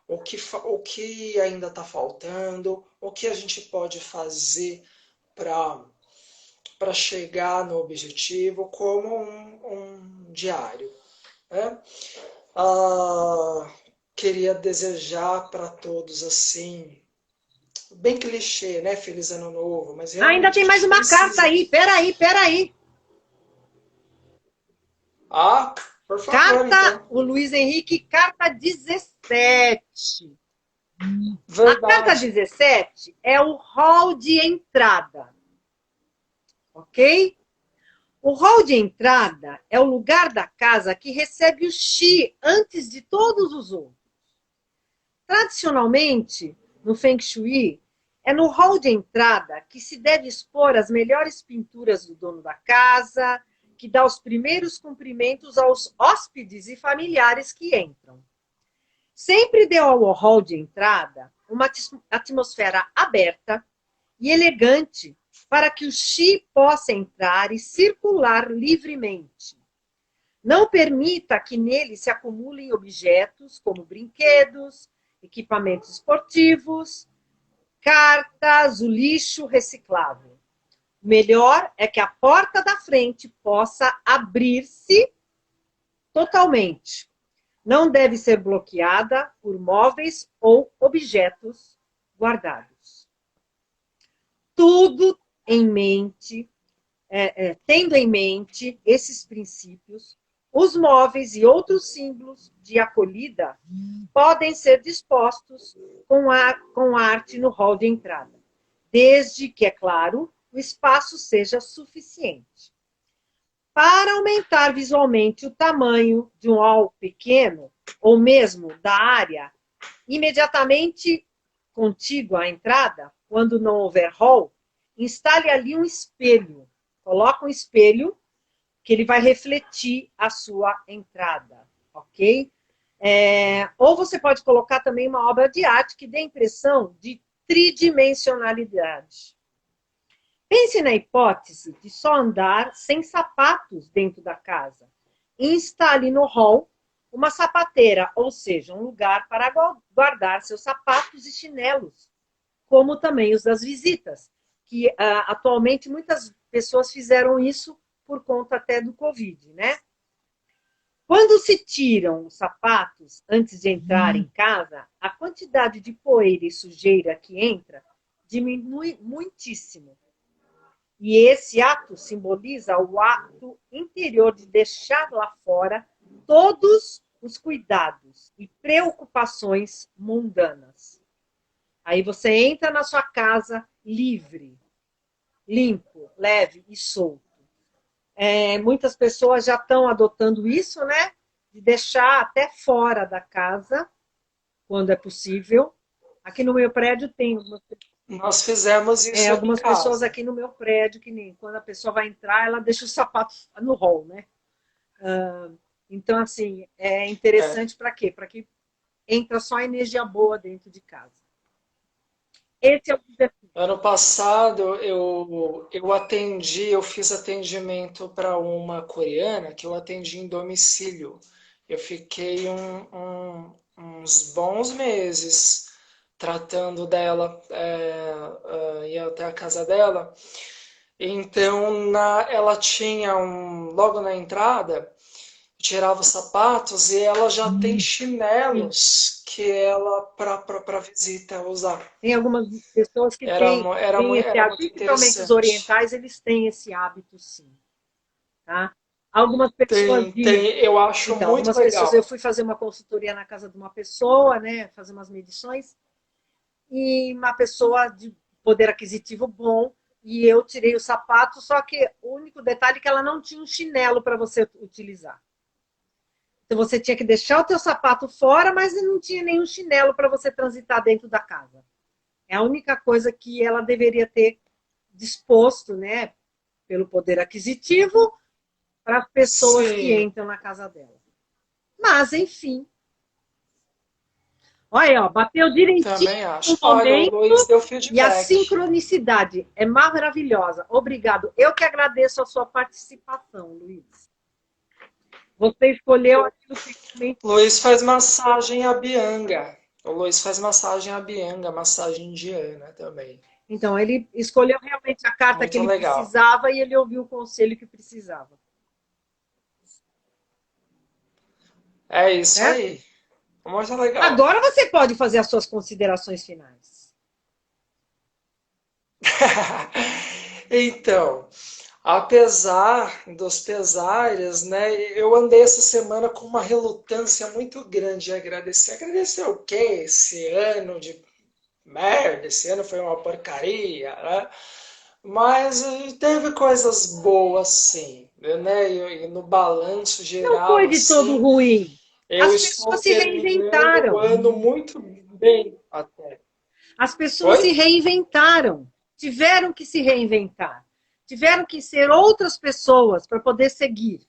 o que ainda está faltando, o que a gente pode fazer para chegar no objetivo, como um diário, né? Ah, queria desejar para todos assim, bem clichê, né? Feliz Ano Novo, mas Ainda realmente a tem mais gente uma carta precisa. aí. Peraí, peraí. Ah, por favor, Carta, então. o Luiz Henrique, carta 17. A carta Verdade. 17 é o hall de entrada, ok? O hall de entrada é o lugar da casa que recebe o Xi antes de todos os outros. Tradicionalmente, no Feng Shui, é no hall de entrada que se deve expor as melhores pinturas do dono da casa, que dá os primeiros cumprimentos aos hóspedes e familiares que entram. Sempre deu ao hall de entrada uma atmosfera aberta e elegante para que o Xi possa entrar e circular livremente. Não permita que nele se acumulem objetos como brinquedos, equipamentos esportivos, cartas, o lixo reciclável. O melhor é que a porta da frente possa abrir-se totalmente. Não deve ser bloqueada por móveis ou objetos guardados. Tudo em mente, tendo em mente esses princípios, os móveis e outros símbolos de acolhida podem ser dispostos com arte no hall de entrada, desde que, é claro, o espaço seja suficiente. Para aumentar visualmente o tamanho de um hall pequeno, ou mesmo da área imediatamente contígua à entrada, quando não houver hall, instale ali um espelho. Coloca um espelho que ele vai refletir a sua entrada, ok? Ou você pode colocar também uma obra de arte que dê a impressão de tridimensionalidade. Pense na hipótese de só andar sem sapatos dentro da casa. Instale no hall uma sapateira, ou seja, um lugar para guardar seus sapatos e chinelos, como também os das visitas, que atualmente muitas pessoas fizeram isso por conta até do Covid, né? Quando se tiram os sapatos antes de entrar em casa, a quantidade de poeira e sujeira que entra diminui muitíssimo. E esse ato simboliza o ato interior de deixar lá fora todos os cuidados e preocupações mundanas. Aí você entra na sua casa livre, limpo, leve e solto. Muitas pessoas já estão adotando isso, né? De deixar até fora da casa, quando é possível. Aqui no meu prédio tem Nós fizemos isso aqui em algumas pessoas casa. aqui no meu prédio, que nem quando a pessoa vai entrar, ela deixa os sapatos no hall, né? Então, assim, é É, interessante para quê? Para que entra só energia boa dentro de casa. Esse é o desafio. Ano passado eu fiz atendimento para uma coreana que eu atendi em domicílio. Eu fiquei uns bons meses tratando dela, ia até a casa dela. Então ela tinha logo na entrada, tirava os sapatos e ela já tem Sim. chinelos que ela para visita usar. Tem algumas pessoas que têm esse Era hábito, muito principalmente os interessante. orientais, eles têm esse hábito, sim, tá? Algumas pessoas Tem, eu acho então, muito algumas pessoas, eu legal. fui fazer uma consultoria na casa de uma pessoa, né, fazer umas medições, e uma pessoa de poder aquisitivo bom, e eu tirei o sapato, só que o único detalhe é que ela não tinha um chinelo para você utilizar. Então você tinha que deixar o teu sapato fora, mas não tinha nenhum chinelo para você transitar dentro da casa. É a única coisa que ela deveria ter disposto, né, pelo poder aquisitivo, para as pessoas que Sim, entram na casa dela. Mas, enfim, olha, ó, bateu direitinho também no acho. Olha, o momento Luiz deu e a feedback. sincronicidade é maravilhosa. Obrigado. Eu que agradeço a sua participação, Luiz. Você escolheu aquilo que realmente. Luiz faz massagem a Bianga. O Luiz faz massagem a Bianga, massagem indiana também. Então, ele escolheu realmente a carta que Muito ele legal. precisava e ele ouviu o conselho que precisava. É isso Certo? aí. Muito legal. Agora você pode fazer as suas considerações finais. Então, apesar dos pesares, né, eu andei essa semana com uma relutância muito grande de agradecer. Agradecer o quê? Esse ano de merda, esse ano foi uma porcaria, né? Mas teve coisas boas, sim, né? E no balanço Não foi geral, de todo assim, ruim. eu As estou pessoas se terminando o reinventaram. ano muito bem até. As pessoas se Oi? reinventaram. Tiveram que se reinventar. Tiveram que ser outras pessoas para poder seguir.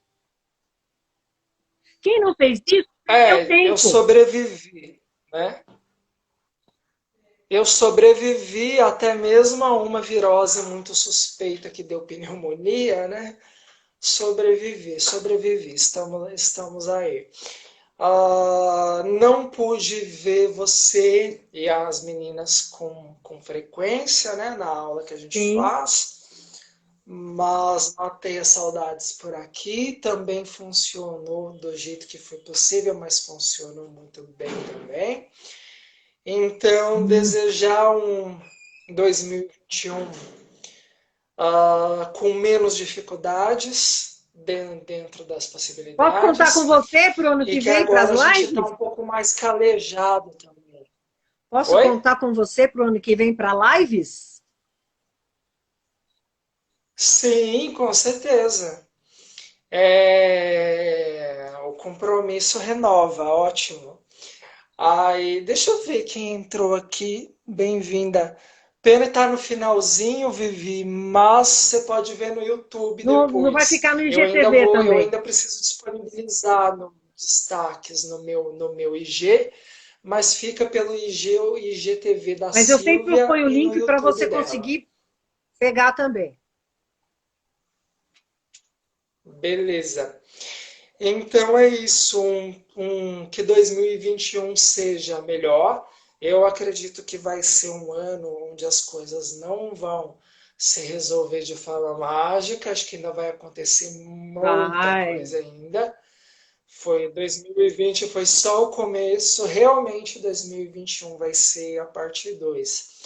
Quem não fez isso, perdeu Eu tempo. sobrevivi, né? Eu sobrevivi até mesmo a uma virose muito suspeita que deu pneumonia, né? Sobrevivi, estamos aí. Não pude ver você e as meninas com frequência, né, na aula que a gente Sim. faz, mas matei as saudades por aqui. Também funcionou do jeito que foi possível, mas funcionou muito bem também. Então, desejar um 2021 com menos dificuldades dentro das Posso contar com possibilidades você para o ano e que que vem, para as agora a gente está lives? um pouco mais calejado também. Posso Oi? contar com você para o ano que vem para lives? Sim, com certeza. O compromisso renova, ótimo. Aí, deixa eu ver quem entrou aqui. Bem-vinda. Pena estar no finalzinho, Vivi, mas você pode ver no YouTube Não, não vai depois. ficar no IGTV Eu também. ainda preciso disponibilizar no destaques no meu IG, mas fica pelo o IGTV da Mas eu sempre Silvia ponho o e no link para YouTube você dela. conseguir pegar também. Beleza. Então é isso, que 2021 seja melhor. Eu acredito que vai ser um ano onde as coisas não vão se resolver de forma mágica. Acho que ainda vai acontecer muita Vai. coisa ainda. 2020 foi só o começo, realmente 2021 vai ser a parte 2.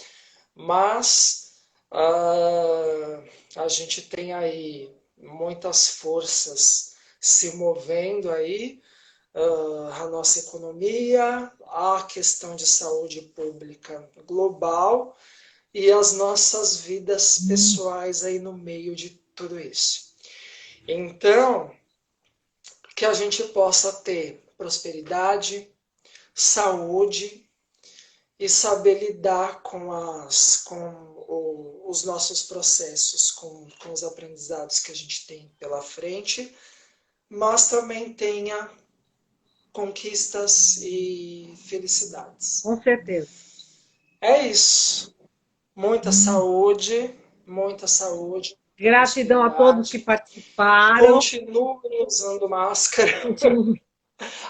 Mas a gente tem aí muitas forças se movendo aí, a nossa economia, a questão de saúde pública global e as nossas vidas pessoais aí no meio de tudo isso. Então, que a gente possa ter prosperidade, saúde e saber lidar com os nossos processos, com os aprendizados que a gente tem pela frente, mas também tenha conquistas e felicidades. Com certeza. É isso. Muita saúde, muita saúde, Gratidão a todos que prosperidade. participaram. Continuem usando máscara Continue.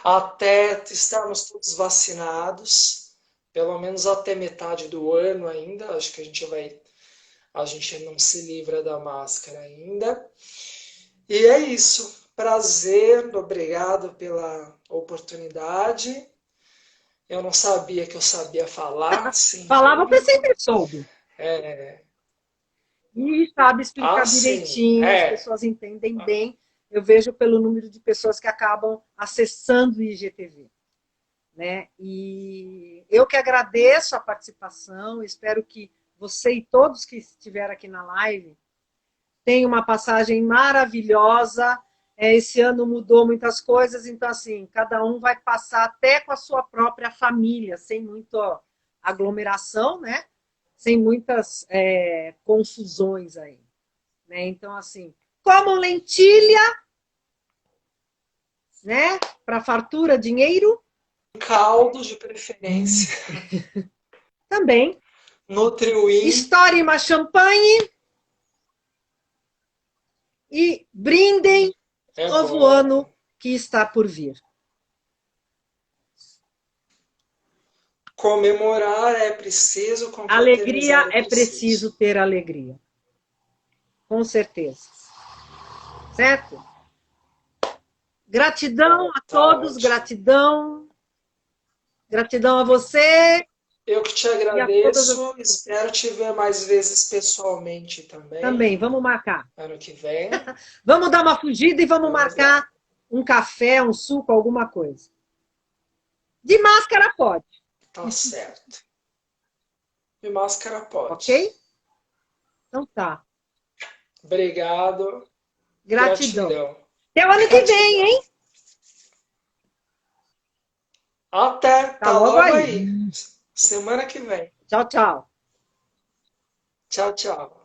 até estarmos todos vacinados, pelo menos até metade do ano ainda. Acho que a gente não se livra da máscara ainda. E é isso. Prazer, obrigado pela oportunidade. Eu não sabia que eu sabia falar, sim, Falava, você público. sempre soube. E sabe explicar Sim, direitinho, as pessoas entendem bem. Eu vejo pelo número de pessoas que acabam acessando o IGTV. Né? E eu que agradeço a participação, espero que você e todos que estiveram aqui na live tenham uma passagem maravilhosa. Esse ano mudou muitas coisas, então assim, cada um vai passar até com a sua própria família, sem muita aglomeração, né? Sem muitas confusões aí. Né? Então, assim, comam lentilha, né? Para fartura, dinheiro. caldo de preferência. Também. Nutriwin. Estoure uma champanhe e brindem o novo ano que está por vir. Comemorar é preciso, Alegria confraternizar é preciso ter alegria. Com certeza. Certo? Gratidão a todos, ótimo. gratidão. Gratidão a você. Eu que te agradeço, espero te ver mais vezes pessoalmente também. Também, vamos marcar. Ano que vem. Vamos dar uma fugida e vamos marcar lá. Um café, um suco, alguma coisa. De máscara pode. Tá certo. De máscara pode. Ok? Então tá. Obrigado. Gratidão. Até o ano que vem, hein? Até. Tá logo aí. Semana que vem. Tchau, tchau. Tchau, tchau.